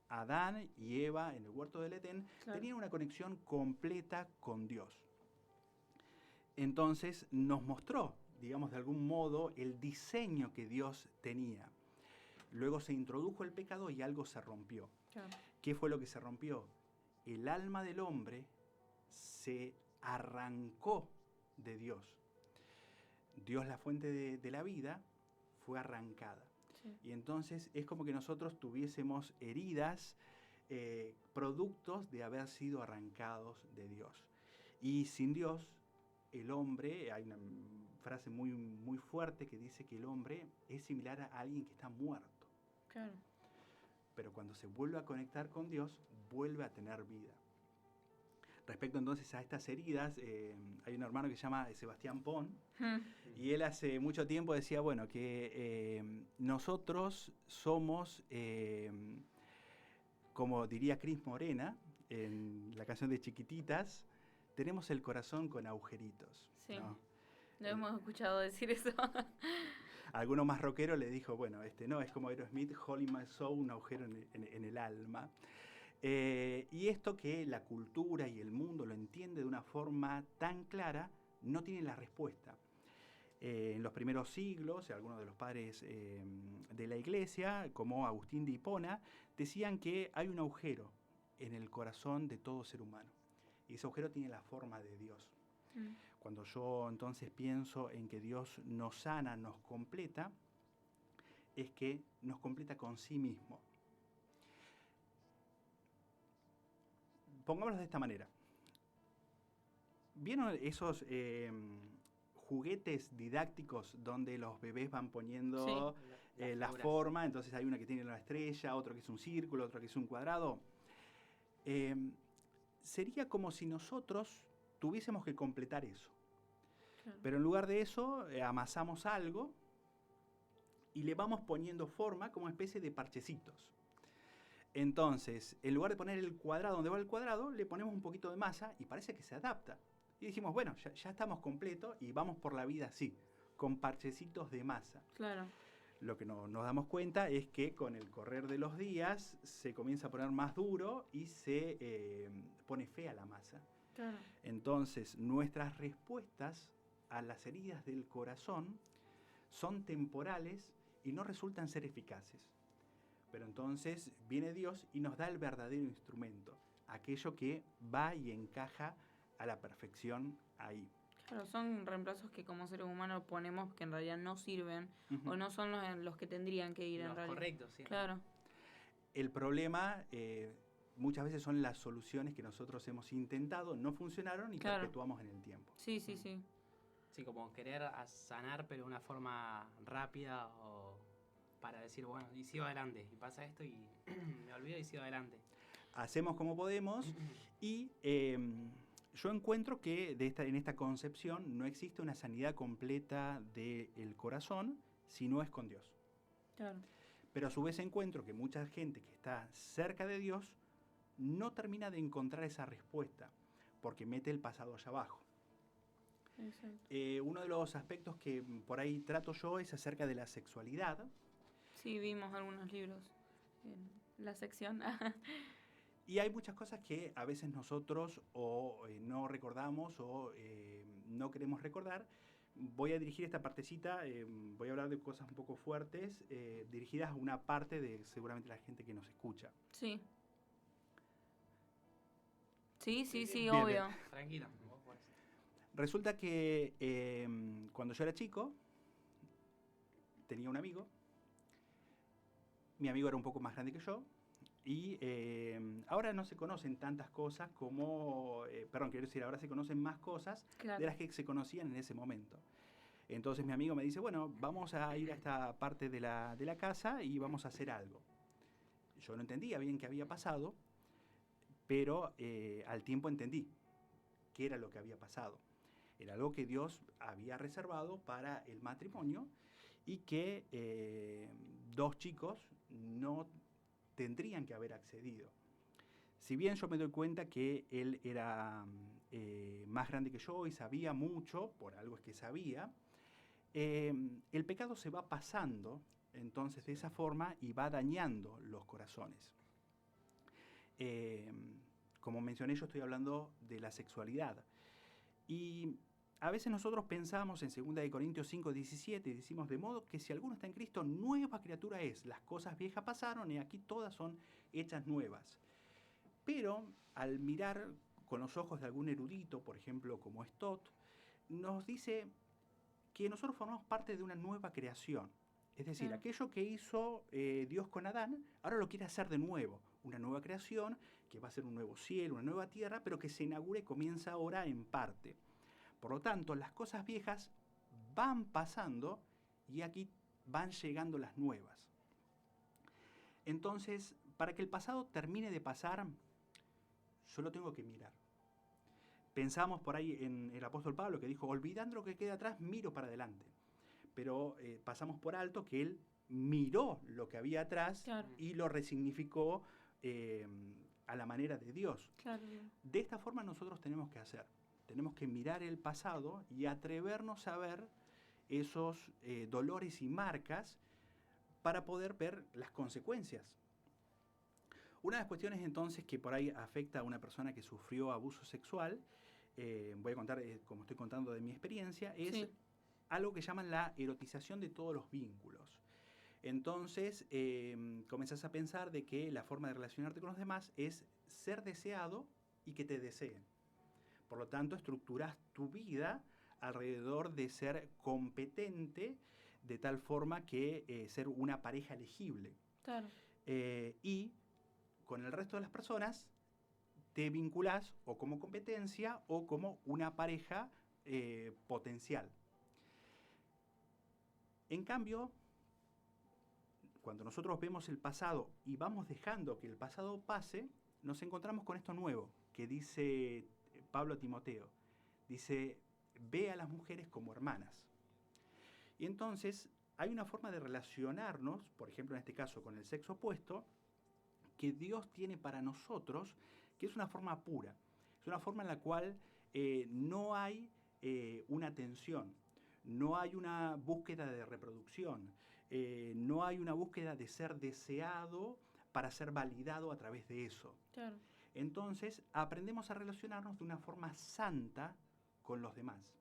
Adán y Eva en el huerto del Edén, claro, tenían una conexión completa con Dios. Entonces nos mostró, digamos de algún modo, el diseño que Dios tenía. Luego se introdujo el pecado y algo se rompió. Claro. ¿Qué fue lo que se rompió? El alma del hombre se arrancó de Dios. Dios, la fuente de la vida, fue arrancada. Sí. Y entonces es como que nosotros tuviésemos heridas, productos de haber sido arrancados de Dios. Y sin Dios, el hombre, hay una frase muy, muy fuerte que dice que el hombre es similar a alguien que está muerto. Claro. Pero cuando se vuelve a conectar con Dios, vuelve a tener vida. Respecto entonces a estas heridas, hay un hermano que se llama Sebastián Pon, y él hace mucho tiempo decía, bueno, que nosotros somos, como diría Cris Morena, en la canción de Chiquititas, tenemos el corazón con agujeritos. Sí, ¿no? Hemos escuchado decir eso. Alguno más rockero le dijo, bueno, no, es como Aerosmith, Hole in My Soul, un agujero en el alma. Y esto que la cultura y el mundo lo entiende de una forma tan clara, no tiene la respuesta. En los primeros siglos, algunos de los padres de la iglesia, como Agustín de Hipona, decían que hay un agujero en el corazón de todo ser humano. Y ese agujero tiene la forma de Dios. Cuando yo entonces pienso en que Dios nos sana, nos completa, es que nos completa con sí mismo. Pongámoslo de esta manera. ¿Vieron esos juguetes didácticos donde los bebés van poniendo la forma? Entonces hay una que tiene una estrella, otro que es un círculo, otro que es un cuadrado. Sería como si nosotros tuviésemos que completar eso. Claro. Pero en lugar de eso, amasamos algo y le vamos poniendo forma como una especie de parchecitos. Entonces, en lugar de poner el cuadrado donde va el cuadrado, le ponemos un poquito de masa y parece que se adapta. Y dijimos, bueno, ya estamos completos y vamos por la vida así, con parchecitos de masa. Claro. Lo que nos damos cuenta es que con el correr de los días se comienza a poner más duro y se pone fea la masa. Claro. Entonces, nuestras respuestas a las heridas del corazón son temporales y no resultan ser eficaces. Pero entonces viene Dios y nos da el verdadero instrumento, aquello que va y encaja a la perfección ahí. Claro, son reemplazos que como seres humanos ponemos que en realidad no sirven, o no son los que tendrían que ir en realidad. Correctos, sí. Claro. El problema muchas veces son las soluciones que nosotros hemos intentado, no funcionaron y perpetuamos en el tiempo. Sí, sí, sí. Sí, como querer sanar pero de una forma rápida o para decir, bueno, y sigo adelante, y pasa esto y me olvido y sigo adelante. Hacemos como podemos y yo encuentro que en esta concepción no existe una sanidad completa del corazón si no es con Dios. Claro. Pero a su vez encuentro que mucha gente que está cerca de Dios no termina de encontrar esa respuesta, porque mete el pasado allá abajo. Exacto. Uno de los aspectos que por ahí trato yo es acerca de la sexualidad. Sí, vimos algunos libros en la sección. Y hay muchas cosas que a veces nosotros no recordamos o no queremos recordar. Voy a dirigir esta partecita, voy a hablar de cosas un poco fuertes, dirigidas a una parte de seguramente la gente que nos escucha. Sí. Sí, Bien, obvio. Tranquila, vos podés. Resulta que cuando yo era chico, tenía un amigo. Mi amigo era un poco más grande que yo. Y ahora no se conocen tantas cosas como, quiero decir, ahora se conocen más cosas Claro. de las que se conocían en ese momento. Entonces mi amigo me dice, bueno, vamos a ir a esta parte de la casa y vamos a hacer algo. Yo no entendía bien qué había pasado, pero al tiempo entendí qué era lo que había pasado. Era algo que Dios había reservado para el matrimonio y que dos chicos no tendrían que haber accedido. Si bien yo me doy cuenta que él era más grande que yo y sabía mucho, por algo es que sabía, el pecado se va pasando entonces de esa forma y va dañando los corazones. Como mencioné, yo estoy hablando de la sexualidad. Y a veces nosotros pensamos en 2 de Corintios 5:17 y decimos, de modo que si alguno está en Cristo, nueva criatura es. Las cosas viejas pasaron y aquí todas son hechas nuevas. Pero al mirar con los ojos de algún erudito, por ejemplo como Stott, nos dice que nosotros formamos parte de una nueva creación. Es decir, aquello que hizo Dios con Adán, ahora lo quiere hacer de nuevo. Una nueva creación que va a ser un nuevo cielo, una nueva tierra, pero que se inaugura y comienza ahora en parte. Por lo tanto, las cosas viejas van pasando y aquí van llegando las nuevas. Entonces, para que el pasado termine de pasar, yo lo tengo que mirar. Pensamos por ahí en el apóstol Pablo que dijo, olvidando lo que queda atrás, miro para adelante. Pero pasamos por alto que él miró lo que había atrás, claro, y lo resignificó a la manera de Dios. Claro. De esta forma nosotros tenemos que hacer. Tenemos que mirar el pasado y atrevernos a ver esos dolores y marcas para poder ver las consecuencias. Una de las cuestiones entonces que por ahí afecta a una persona que sufrió abuso sexual, voy a contar, como estoy contando de mi experiencia, es algo que llaman la erotización de todos los vínculos. Entonces comenzás a pensar de que la forma de relacionarte con los demás es ser deseado y que te deseen. Por lo tanto, estructuras tu vida alrededor de ser competente de tal forma que ser una pareja elegible. Claro. Y con el resto de las personas te vinculás o como competencia o como una pareja potencial. En cambio, cuando nosotros vemos el pasado y vamos dejando que el pasado pase, nos encontramos con esto nuevo que dice Pablo a Timoteo. Dice, ve a las mujeres como hermanas. Y entonces hay una forma de relacionarnos, por ejemplo en este caso con el sexo opuesto, que Dios tiene para nosotros, que es una forma pura. Es una forma en la cual no hay una tensión, no hay una búsqueda de reproducción, no hay una búsqueda de ser deseado para ser validado a través de eso. Claro. Entonces aprendemos a relacionarnos de una forma santa con los demás.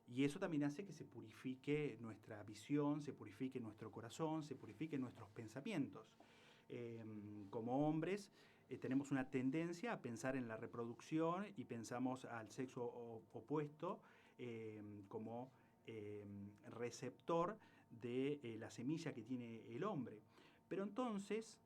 Y eso también hace que se purifique nuestra visión, se purifique nuestro corazón, se purifiquen nuestros pensamientos. Como hombres tenemos una tendencia a pensar en la reproducción y pensamos al sexo opuesto como receptor de la semilla que tiene el hombre. Pero entonces,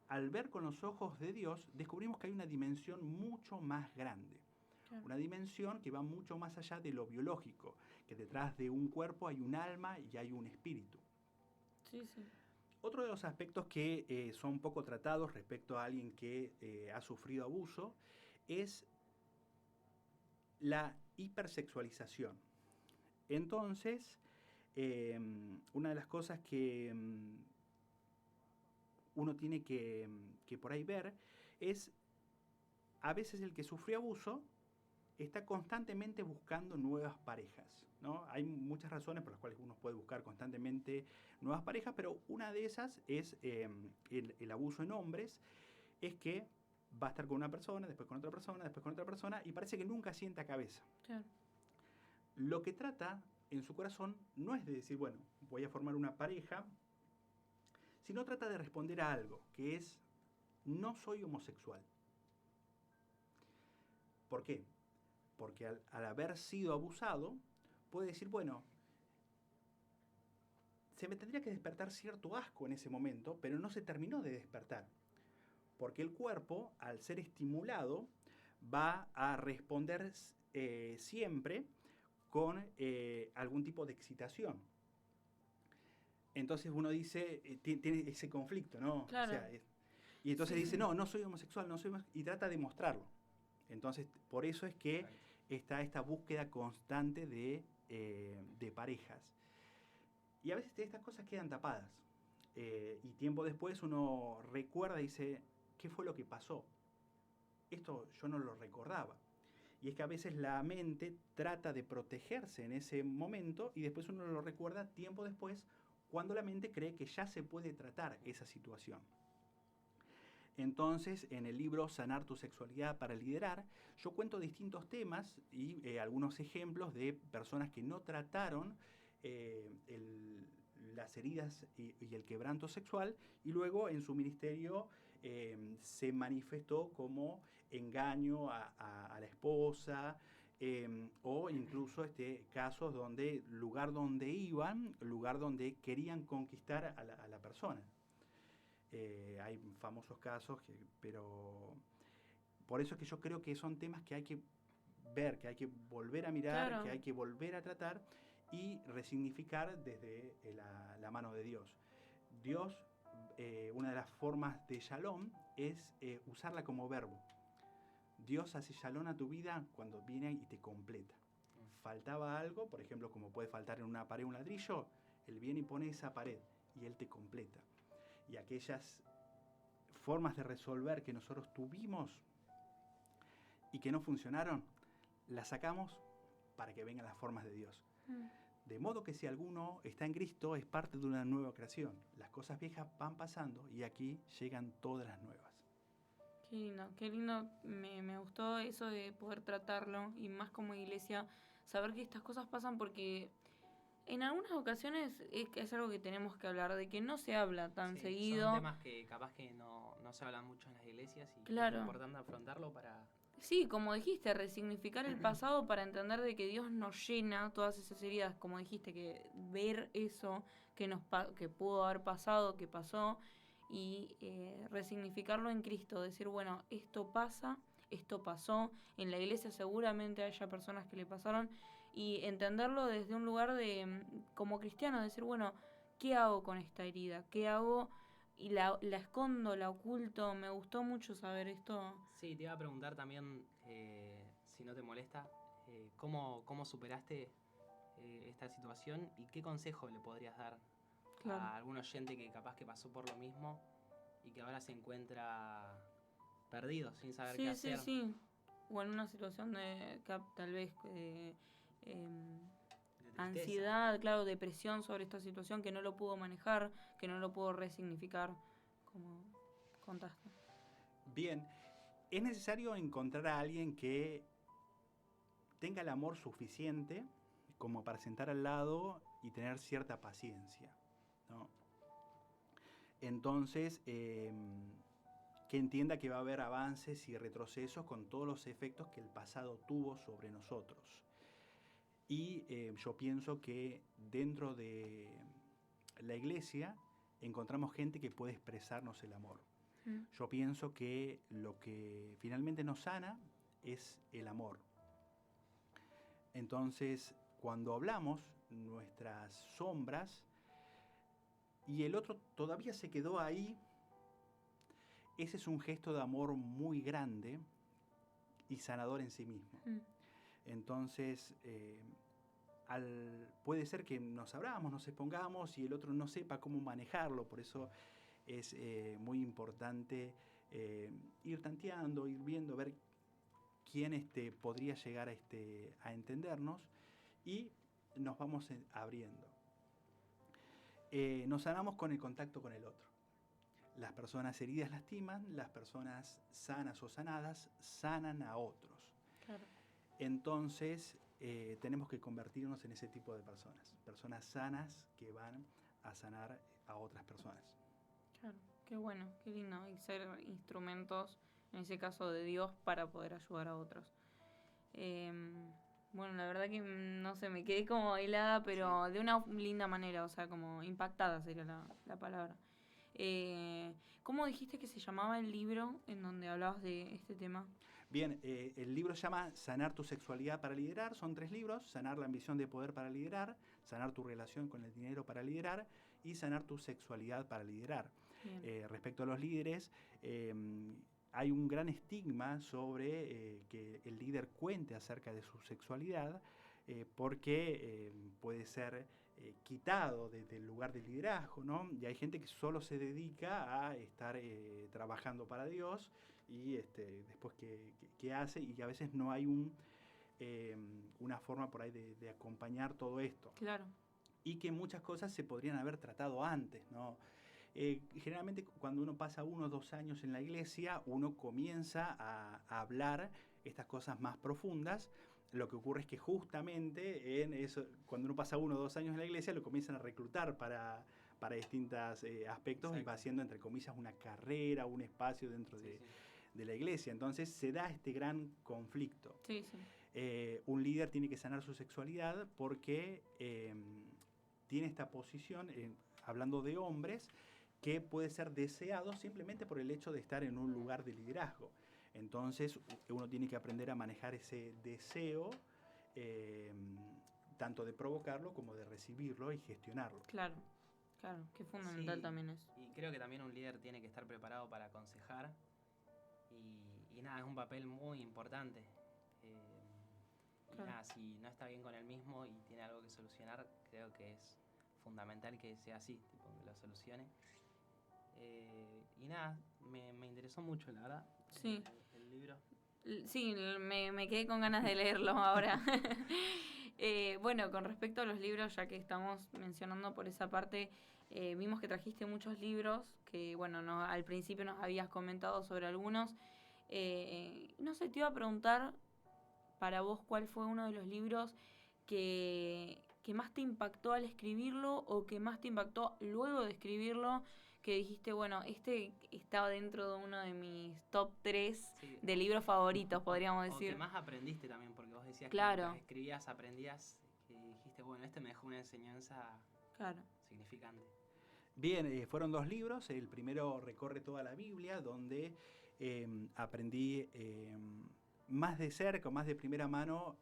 al ver con los ojos de Dios, descubrimos que hay una dimensión mucho más grande. Claro. Una dimensión que va mucho más allá de lo biológico, que detrás de un cuerpo hay un alma y hay un espíritu. Sí, sí. Otro de los aspectos que son poco tratados respecto a alguien que ha sufrido abuso es la hipersexualización. Entonces, una de las cosas que uno tiene que por ahí ver es, a veces el que sufrió abuso está constantemente buscando nuevas parejas, ¿no? Hay muchas razones por las cuales uno puede buscar constantemente nuevas parejas, pero una de esas es el abuso en hombres, es que va a estar con una persona, después con otra persona, después con otra persona, y parece que nunca sienta cabeza. Claro. Lo que trata en su corazón no es de decir, bueno, voy a formar una pareja, sino trata de responder a algo, que es, no soy homosexual. ¿Por qué? Porque al haber sido abusado, puede decir, bueno, se me tendría que despertar cierto asco en ese momento, pero no se terminó de despertar. Porque el cuerpo, al ser estimulado, va a responder siempre con algún tipo de excitación. Entonces uno dice, tiene ese conflicto, ¿no? Claro. O sea, y entonces Sí. dice, no soy homosexual, y trata de mostrarlo. Entonces, por eso es que está esta búsqueda constante de parejas. Y a veces estas cosas quedan tapadas. Y tiempo después uno recuerda y dice, ¿qué fue lo que pasó? Esto yo no lo recordaba. Y es que a veces la mente trata de protegerse en ese momento y después uno lo recuerda tiempo después cuando la mente cree que ya se puede tratar esa situación. Entonces, en el libro Sanar tu sexualidad para liderar, yo cuento distintos temas y algunos ejemplos de personas que no trataron las heridas y el quebranto sexual, y luego en su ministerio se manifestó como engaño a la esposa, o incluso casos donde lugar donde iban, lugar donde querían conquistar a la persona. Hay famosos casos, pero por eso es que yo creo que son temas que hay que ver, que hay que volver a mirar, Claro. que hay que volver a tratar y resignificar desde la mano de Dios. Dios, una de las formas de shalom es usarla como verbo. Dios hace shalom a tu vida cuando viene y te completa. Faltaba algo, por ejemplo, como puede faltar en una pared un ladrillo, Él viene y pone esa pared y Él te completa. Y aquellas formas de resolver que nosotros tuvimos y que no funcionaron, las sacamos para que vengan las formas de Dios. De modo que si alguno está en Cristo, es parte de una nueva creación. Las cosas viejas van pasando y aquí llegan todas las nuevas. Qué lindo, me gustó eso de poder tratarlo, y más como iglesia, saber que estas cosas pasan, porque en algunas ocasiones es algo que tenemos que hablar, de que no se habla tan Sí, seguido. son temas que capaz que no se hablan mucho en las iglesias y Claro. es importante afrontarlo para... Sí, como dijiste, resignificar el pasado para entender de que Dios nos llena todas esas heridas, como dijiste, que ver eso que pudo haber pasado, que pasó, y resignificarlo en Cristo, decir, bueno, esto pasa, esto pasó, en la iglesia seguramente haya personas que le pasaron, y entenderlo desde un lugar de, como cristiano, decir, bueno, ¿qué hago con esta herida? ¿Qué hago? Y la escondo, la oculto. Me gustó mucho saber esto. Sí, te iba a preguntar también, si no te molesta, cómo superaste esta situación y qué consejo le podrías dar Claro. a algún oyente que capaz que pasó por lo mismo y que ahora se encuentra perdido, sin saber qué hacer. Sí. O en una situación de tal vez De tristeza. ansiedad, claro, depresión sobre esta situación, que no lo pudo manejar, que no lo pudo resignificar, como contaste. Bien, es necesario encontrar a alguien que tenga el amor suficiente como para sentar al lado y tener cierta paciencia, ¿no? Entonces, que entienda que va a haber avances y retrocesos con todos los efectos que el pasado tuvo sobre nosotros. Y yo pienso que dentro de la iglesia encontramos gente que puede expresarnos el amor. Yo pienso que lo que finalmente nos sana es el amor. Entonces, cuando hablamos nuestras sombras y el otro todavía se quedó ahí, ese es un gesto de amor muy grande y sanador en sí mismo. Entonces, puede ser que nos abramos, nos expongamos y el otro no sepa cómo manejarlo. Por eso es muy importante ir tanteando, ir viendo, ver quién podría llegar a entendernos, y nos vamos abriendo. Nos sanamos con el contacto con el otro. Las personas heridas lastiman, las personas sanas o sanadas sanan a otros. Claro. Entonces, tenemos que convertirnos en ese tipo de personas sanas que van a sanar a otras personas. Claro, qué bueno, qué lindo. Y ser instrumentos, en ese caso de Dios, para poder ayudar a otros. Bueno, la verdad que no sé, me quedé como helada, pero de una linda manera, o sea, como impactada sería la palabra. ¿Cómo dijiste que se llamaba el libro en donde hablabas de este tema? Bien, el libro se llama Sanar tu sexualidad para liderar. Son 3 libros: Sanar la ambición de poder para liderar, Sanar tu relación con el dinero para liderar y Sanar tu sexualidad para liderar. Respecto a los líderes, hay un gran estigma sobre que el líder cuente acerca de su sexualidad, porque puede ser quitado del lugar de liderazgo, ¿no? Y hay gente que solo se dedica a estar trabajando para Dios, y después qué hace, y a veces no hay una forma por ahí de acompañar todo esto. Claro. Y que muchas cosas se podrían haber tratado antes, ¿no? Generalmente cuando uno pasa 1 o 2 años en la iglesia, uno comienza a hablar estas cosas más profundas. Lo que ocurre es que justamente en eso, cuando uno pasa 1 o 2 años en la iglesia, lo comienzan a reclutar para distintos aspectos. Exacto. Y va haciendo, entre comillas, una carrera, un espacio dentro de la iglesia. Entonces se da este gran conflicto. Sí. Un líder tiene que sanar su sexualidad porque tiene esta posición, hablando de hombres, que puede ser deseado simplemente por el hecho de estar en un lugar de liderazgo. Entonces uno tiene que aprender a manejar ese deseo, tanto de provocarlo como de recibirlo y gestionarlo. Claro, que fundamental también es. Y creo que también un líder tiene que estar preparado para aconsejar, y nada, es un papel muy importante. Y nada, si no está bien con él mismo y tiene algo que solucionar, creo que es fundamental que sea así, tipo, que lo solucione. Y nada, me interesó mucho, la verdad, sí. el libro. Sí, me quedé con ganas de leerlo ahora. Bueno, con respecto a los libros, ya que estamos mencionando por esa parte, vimos que trajiste muchos libros, que bueno, al principio nos habías comentado sobre algunos. No sé, te iba a preguntar, para vos, ¿cuál fue uno de los libros que más te impactó al escribirlo, o que más te impactó luego de escribirlo, que dijiste, bueno, este estaba dentro de uno de mis top 3 de libros favoritos, podríamos decir? O que más aprendiste también, porque vos decías claro. que mientras escribías, aprendías, que dijiste, bueno, me dejó una enseñanza significante. Bien, fueron 2 libros. El primero recorre toda la Biblia, donde aprendí más de cerca, más de primera mano,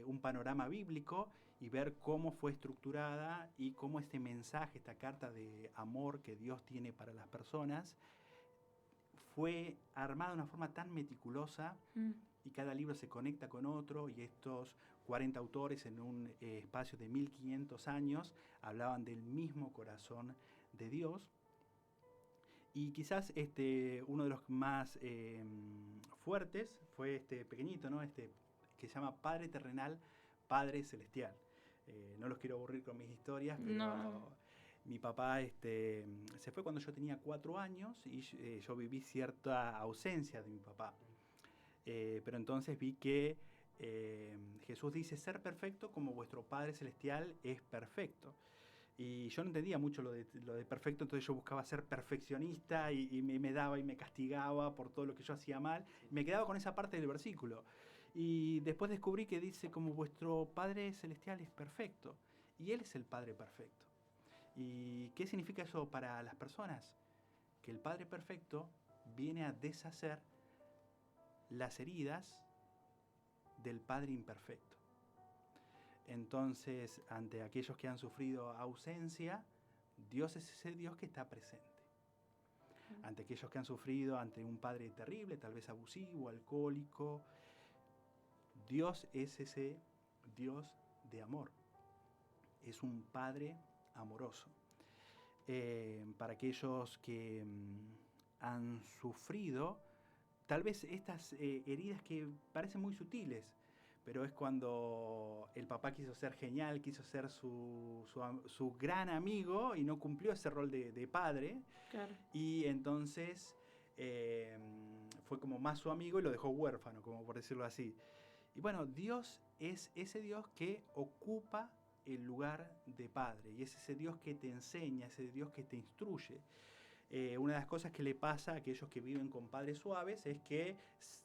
un panorama bíblico, y ver cómo fue estructurada y cómo este mensaje, esta carta de amor que Dios tiene para las personas, fue armada de una forma tan meticulosa, y cada libro se conecta con otro, y estos 40 autores en un espacio de 1500 años hablaban del mismo corazón de Dios. Y quizás uno de los más fuertes fue este pequeñito, ¿no? Que se llama Padre Terrenal, Padre Celestial. No los quiero aburrir con mis historias, pero no. Mi papá se fue cuando yo tenía 4 años, y yo viví cierta ausencia de mi papá. Pero entonces vi que Jesús dice: ser perfecto como vuestro Padre Celestial es perfecto. Y yo no entendía mucho lo de perfecto, entonces yo buscaba ser perfeccionista, y me daba y me castigaba por todo lo que yo hacía mal. Me quedaba con esa parte del versículo. Y después descubrí que dice: como vuestro Padre Celestial es perfecto. Y Él es el Padre perfecto. ¿Y qué significa eso para las personas? Que el Padre perfecto viene a deshacer las heridas del Padre imperfecto. Entonces, ante aquellos que han sufrido ausencia, Dios es ese Dios que está presente. Ante aquellos que han sufrido ante un padre terrible, tal vez abusivo, alcohólico, Dios es ese Dios de amor. Es un Padre amoroso. Para aquellos que han sufrido tal vez estas heridas que parecen muy sutiles, pero es cuando el papá quiso ser genial, quiso ser su gran amigo y no cumplió ese rol de padre. Claro. Y entonces fue como más su amigo y lo dejó huérfano, como por decirlo así. Y bueno, Dios es ese Dios que ocupa el lugar de padre, y es ese Dios que te enseña, ese Dios que te instruye. Una de las cosas que le pasa a aquellos que viven con padres suaves es que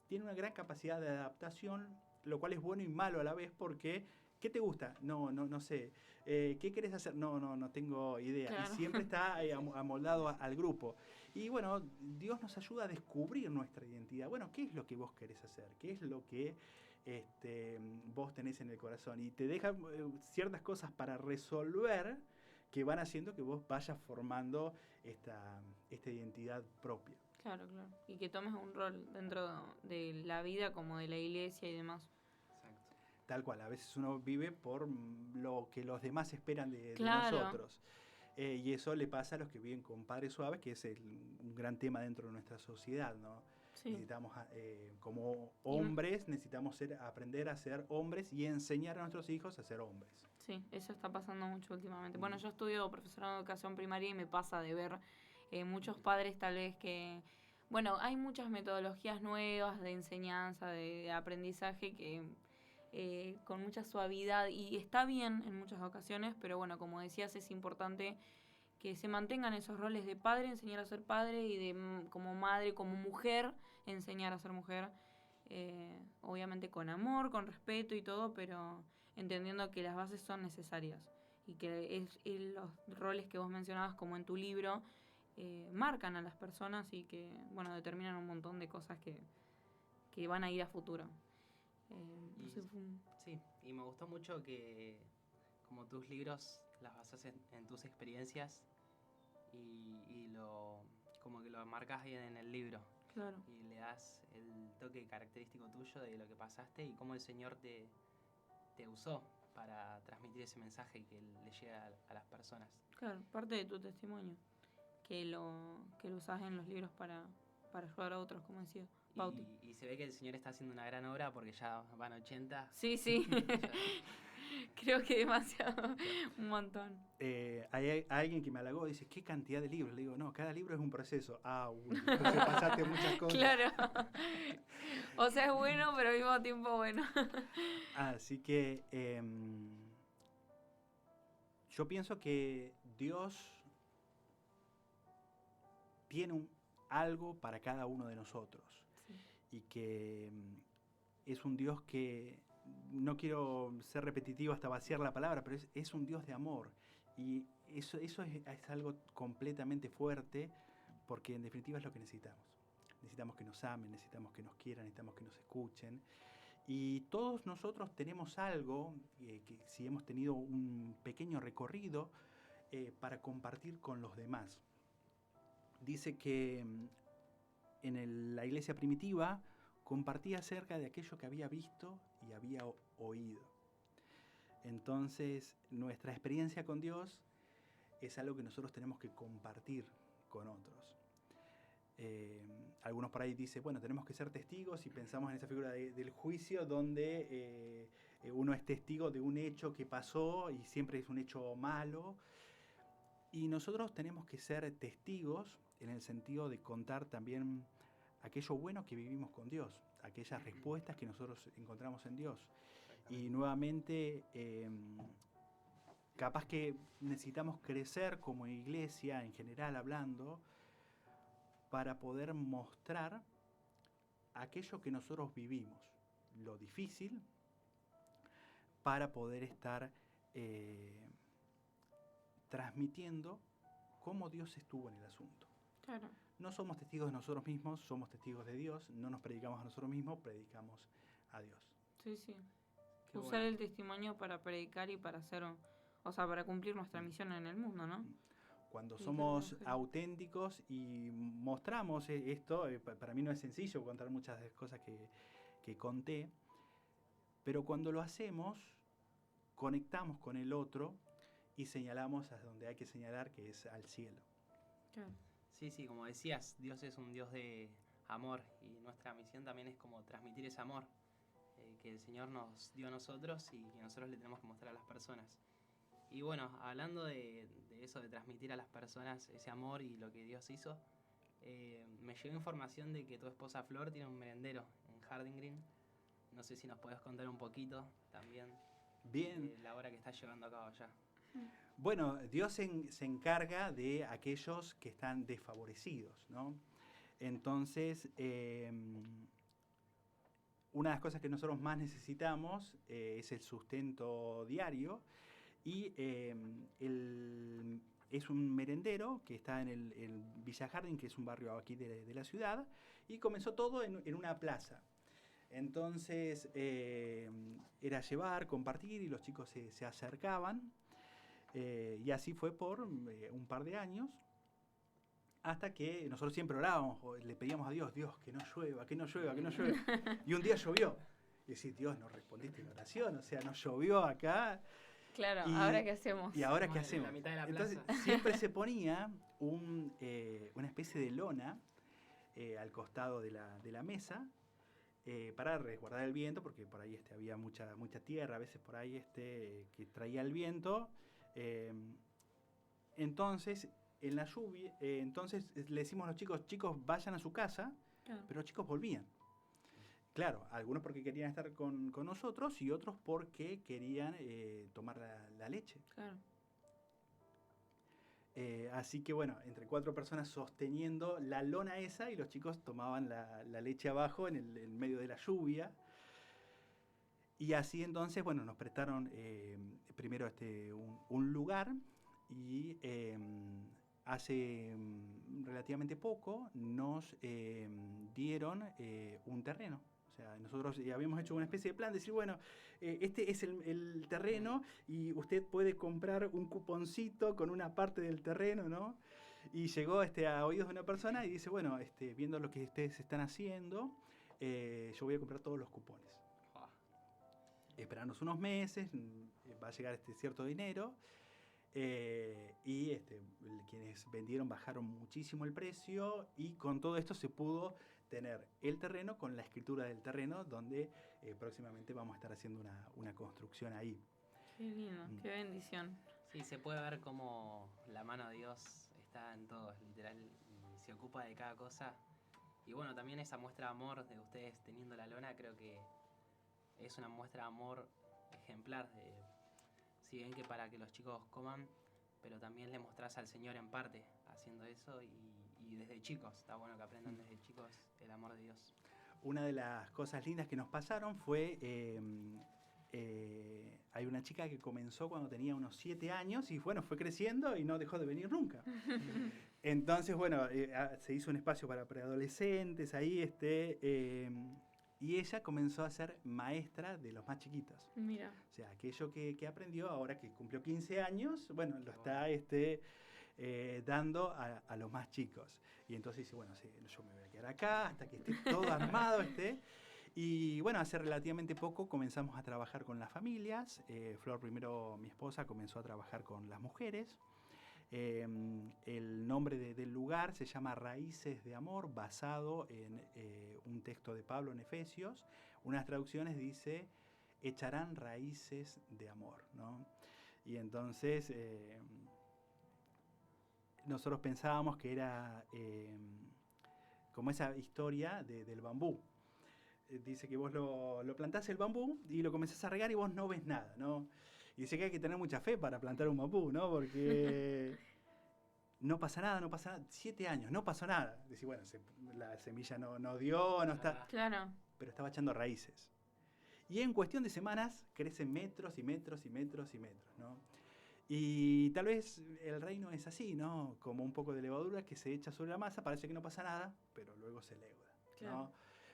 tienen una gran capacidad de adaptación, lo cual es bueno y malo a la vez, porque ¿qué te gusta? No sé. ¿Qué querés hacer? No tengo idea. Claro. Y siempre está amoldado al grupo. Y bueno, Dios nos ayuda a descubrir nuestra identidad. Bueno, ¿qué es lo que vos querés hacer? ¿Qué es lo que vos tenés en el corazón? Y te deja ciertas cosas para resolver que van haciendo que vos vayas formando esta identidad propia. Claro. Y que tomes un rol dentro de la vida como de la iglesia y demás. Exacto. Tal cual, a veces uno vive por lo que los demás esperan de Claro. nosotros. Y eso le pasa a los que viven con padres suaves, que es un gran tema dentro de nuestra sociedad, ¿no? Sí. Necesitamos, como hombres, necesitamos aprender a ser hombres y enseñar a nuestros hijos a ser hombres. Sí, eso está pasando mucho últimamente. Bueno, yo estudio profesorado de educación primaria y me pasa de ver muchos padres tal vez que... Bueno, hay muchas metodologías nuevas de enseñanza, de aprendizaje que con mucha suavidad, y está bien en muchas ocasiones, pero bueno, como decías, es importante que se mantengan esos roles de padre, enseñar a ser padre, y de como madre, como mujer, enseñar a ser mujer. Obviamente con amor, con respeto y todo, pero entendiendo que las bases son necesarias y que los roles que vos mencionabas, como en tu libro, marcan a las personas y que, bueno, determinan un montón de cosas que van a ir a futuro. Sí, y me gustó mucho que como tus libros las basas en tus experiencias y como que lo marcas ahí en el libro. Claro. Y le das el toque característico tuyo de lo que pasaste y cómo el Señor te usó para transmitir ese mensaje y que le llegue a las personas. Claro, parte de tu testimonio, que lo usás en los libros para ayudar a otros, como decía Pauti. Y se ve que el Señor está haciendo una gran obra porque ya van 80. Sí. Creo que demasiado, un montón. Hay alguien que me halagó y dice, ¿qué cantidad de libros? Le digo, no, cada libro es un proceso. Entonces pasaste muchas cosas. Claro. O sea, es bueno, pero al mismo tiempo bueno. Así que yo pienso que Dios tiene algo para cada uno de nosotros. Sí. Y que es un Dios que, no quiero ser repetitivo hasta vaciar la palabra, pero es un Dios de amor. Y eso es algo completamente fuerte, porque en definitiva es lo que necesitamos. Necesitamos que nos amen, necesitamos que nos quieran, necesitamos que nos escuchen. Y todos nosotros tenemos algo, que si hemos tenido un pequeño recorrido, para compartir con los demás. Dice que en la iglesia primitiva compartía acerca de aquello que había visto y había oído. Entonces, nuestra experiencia con Dios es algo que nosotros tenemos que compartir con otros. Algunos por ahí dicen, bueno, tenemos que ser testigos, y pensamos en esa figura del juicio donde uno es testigo de un hecho que pasó y siempre es un hecho malo. Y nosotros tenemos que ser testigos en el sentido de contar también aquello bueno que vivimos con Dios, aquellas respuestas que nosotros encontramos en Dios. Y nuevamente, capaz que necesitamos crecer como iglesia, en general hablando, para poder mostrar aquello que nosotros vivimos, lo difícil, para poder estar transmitiendo cómo Dios estuvo en el asunto. Claro. No somos testigos de nosotros mismos, somos testigos de Dios. No nos predicamos a nosotros mismos, predicamos a Dios. Sí. Qué Usar bueno. el testimonio para predicar y para hacer, o sea, para cumplir nuestra misión en el mundo, ¿no? Cuando Sí, somos claro, auténticos y mostramos esto, para mí no es sencillo contar muchas de las cosas que conté, pero cuando lo hacemos, conectamos con el otro y señalamos a donde hay que señalar, que es al cielo. Claro. Sí, sí, como decías, Dios es un Dios de amor y nuestra misión también es como transmitir ese amor que el Señor nos dio a nosotros y que nosotros le tenemos que mostrar a las personas. Y bueno, hablando de eso, de transmitir a las personas ese amor y lo que Dios hizo, me llegó información de que tu esposa Flor tiene un merendero en Harding Green. No sé si nos puedes contar un poquito también Bien. de la obra que está llevando a cabo allá. Bueno, Dios se encarga de aquellos que están desfavorecidos, ¿no? Entonces, una de las cosas que nosotros más necesitamos es el sustento diario y es un merendero que está en Villa Jardín, que es un barrio aquí de la ciudad, y comenzó todo en una plaza. Entonces, era llevar, compartir, y los chicos se acercaban. Y así fue por un par de años, hasta que nosotros siempre orábamos, le pedíamos a Dios, Dios, que no llueva, que no llueva, que no llueva. Y un día llovió. Y decís, Dios, no respondiste la oración, o sea, no llovió acá. Claro, ¿ahora qué hacemos? ¿Y ahora qué Estamos en hacemos? la mitad de la Entonces, plaza. siempre se ponía una especie de lona al costado de la mesa, para resguardar el viento, porque por ahí había mucha tierra, a veces por ahí que traía el viento. Entonces, en la lluvia, entonces le decimos a los chicos, vayan a su casa, pero los chicos volvían. Claro, algunos porque querían estar con nosotros y otros porque querían tomar la leche. Claro. Así que bueno, entre 4 personas sosteniendo la lona esa, y los chicos tomaban la leche abajo en medio de la lluvia. Y así entonces, bueno, nos prestaron primero un lugar, y hace relativamente poco nos dieron un terreno. O sea, nosotros habíamos hecho una especie de plan, decir, bueno, este es el terreno y usted puede comprar un cuponcito con una parte del terreno, ¿no? Y llegó a oídos de una persona y dice, bueno, viendo lo que ustedes están haciendo, yo voy a comprar todos los cupones. Esperarnos unos meses, va a llegar cierto dinero, y quienes vendieron bajaron muchísimo el precio, y con todo esto se pudo tener el terreno con la escritura del terreno, donde próximamente vamos a estar haciendo una construcción ahí. Qué lindo, qué bendición. Sí, se puede ver como la mano de Dios está en todo, literal, y se ocupa de cada cosa. Y bueno, también esa muestra de amor de ustedes teniendo la lona, creo que es una muestra de amor ejemplar. Si bien que para que los chicos coman, pero también le mostrás al Señor en parte haciendo eso, y desde chicos, está bueno que aprendan desde chicos el amor de Dios. Una de las cosas lindas que nos pasaron fue, hay una chica que comenzó cuando tenía unos 7 años y bueno, fue creciendo y no dejó de venir nunca. Entonces, bueno, se hizo un espacio para preadolescentes ahí, y ella comenzó a ser maestra de los más chiquitos. Mira. O sea, aquello que aprendió ahora que cumplió 15 años, bueno, lo está dando a los más chicos. Y entonces dice, bueno, sí, yo me voy a quedar acá hasta que esté todo armado. Y bueno, hace relativamente poco comenzamos a trabajar con las familias. Flor, primero mi esposa, comenzó a trabajar con las mujeres. El nombre del lugar se llama Raíces de Amor, basado en un texto de Pablo en Efesios. Unas traducciones dice, echarán raíces de amor, ¿no? Y entonces nosotros pensábamos que era como esa historia del bambú. Dice que vos lo plantás el bambú y lo comenzás a regar y vos no ves nada, ¿no? Y dice que hay que tener mucha fe para plantar un bambú, ¿no? Porque no pasa nada. 7 años, no pasó nada. Dice, bueno, la semilla no dio, no está... Claro. Pero estaba echando raíces. Y en cuestión de semanas crecen metros y metros y metros y metros, ¿no? Y tal vez el reino es así, ¿no? Como un poco de levadura que se echa sobre la masa, parece que no pasa nada, pero luego se leuda, ¿no? Claro.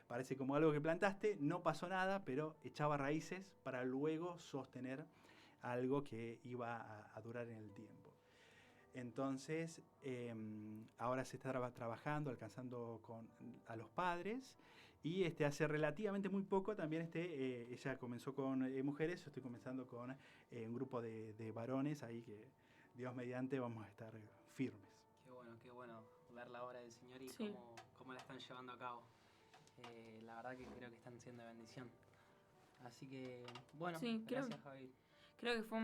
Parece como algo que plantaste, no pasó nada, pero echaba raíces para luego sostener algo que iba a durar en el tiempo. Entonces, ahora se está trabajando, alcanzando a los padres, Y hace relativamente muy poco también ella comenzó con mujeres, yo estoy comenzando con un grupo de varones ahí que Dios mediante vamos a estar firmes. Qué bueno ver la obra del Señor y Sí. cómo la están llevando a cabo. La verdad que creo que están siendo de bendición. Así que, bueno, Sí, gracias Javi. Creo que fue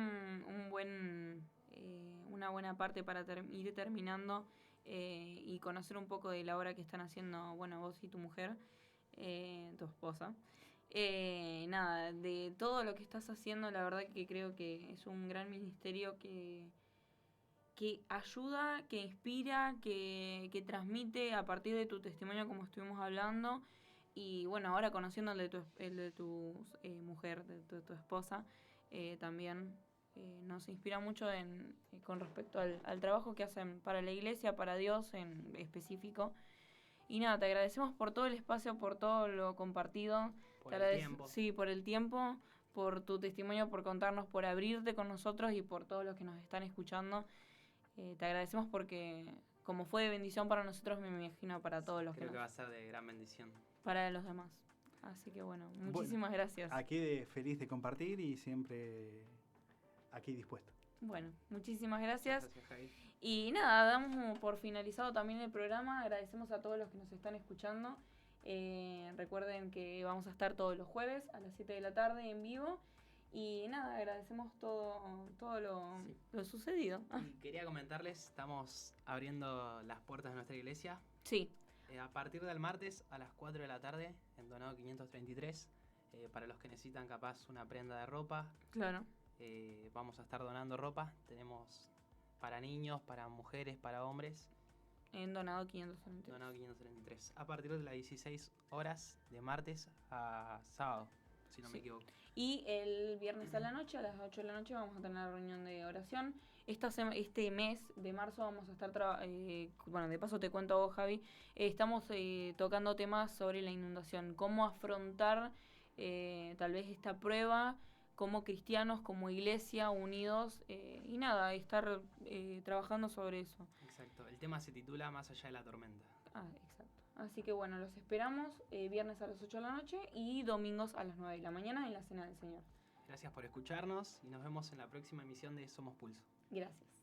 una buena parte para ir terminando y conocer un poco de la obra que están haciendo, bueno, vos y tu mujer, tu esposa. Nada, de todo lo que estás haciendo, la verdad que creo que es un gran ministerio que ayuda, que inspira, que transmite a partir de tu testimonio, como estuvimos hablando. Y bueno, ahora conociendo el de tu mujer, de tu esposa, también nos inspira mucho con respecto al trabajo que hacen para la iglesia, para Dios en específico. Y nada, te agradecemos por todo el espacio, por todo lo compartido. Por el tiempo. Sí, por el tiempo, por tu testimonio, por contarnos, por abrirte con nosotros y por todos los que nos están escuchando. Te agradecemos porque como fue de bendición para nosotros, me imagino para todos los Creo que va a ser de gran bendición. Para los demás. Así que bueno, muchísimas gracias. Aquí feliz de compartir y siempre aquí dispuesto. Bueno, muchísimas gracias. Gracias, Javi. Y nada, damos por finalizado también el programa. Agradecemos a todos los que nos están escuchando. Recuerden que vamos a estar todos los jueves a las 7 de la tarde en vivo. Y nada, agradecemos todo lo sucedido. Y quería comentarles, estamos abriendo las puertas de nuestra iglesia. Sí. A partir del martes a las 4 de la tarde, en Donado 533, para los que necesitan capaz una prenda de ropa. Claro. Vamos a estar donando ropa. Tenemos para niños, para mujeres, para hombres. En Donado 533. Donado 533. A partir de las 16 horas de martes a sábado, si no me equivoco. Y el viernes a la noche, a las 8 de la noche, vamos a tener la reunión de oración. Este mes de marzo vamos a estar, bueno, de paso te cuento a vos, Javi, estamos tocando temas sobre la inundación, cómo afrontar tal vez esta prueba como cristianos, como iglesia, unidos, y nada, estar trabajando sobre eso. Exacto, el tema se titula Más allá de la tormenta. Exacto. Así que bueno, los esperamos viernes a las 8 de la noche y domingos a las 9 de la mañana en la Cena del Señor. Gracias por escucharnos y nos vemos en la próxima emisión de Somos Pulso. Gracias.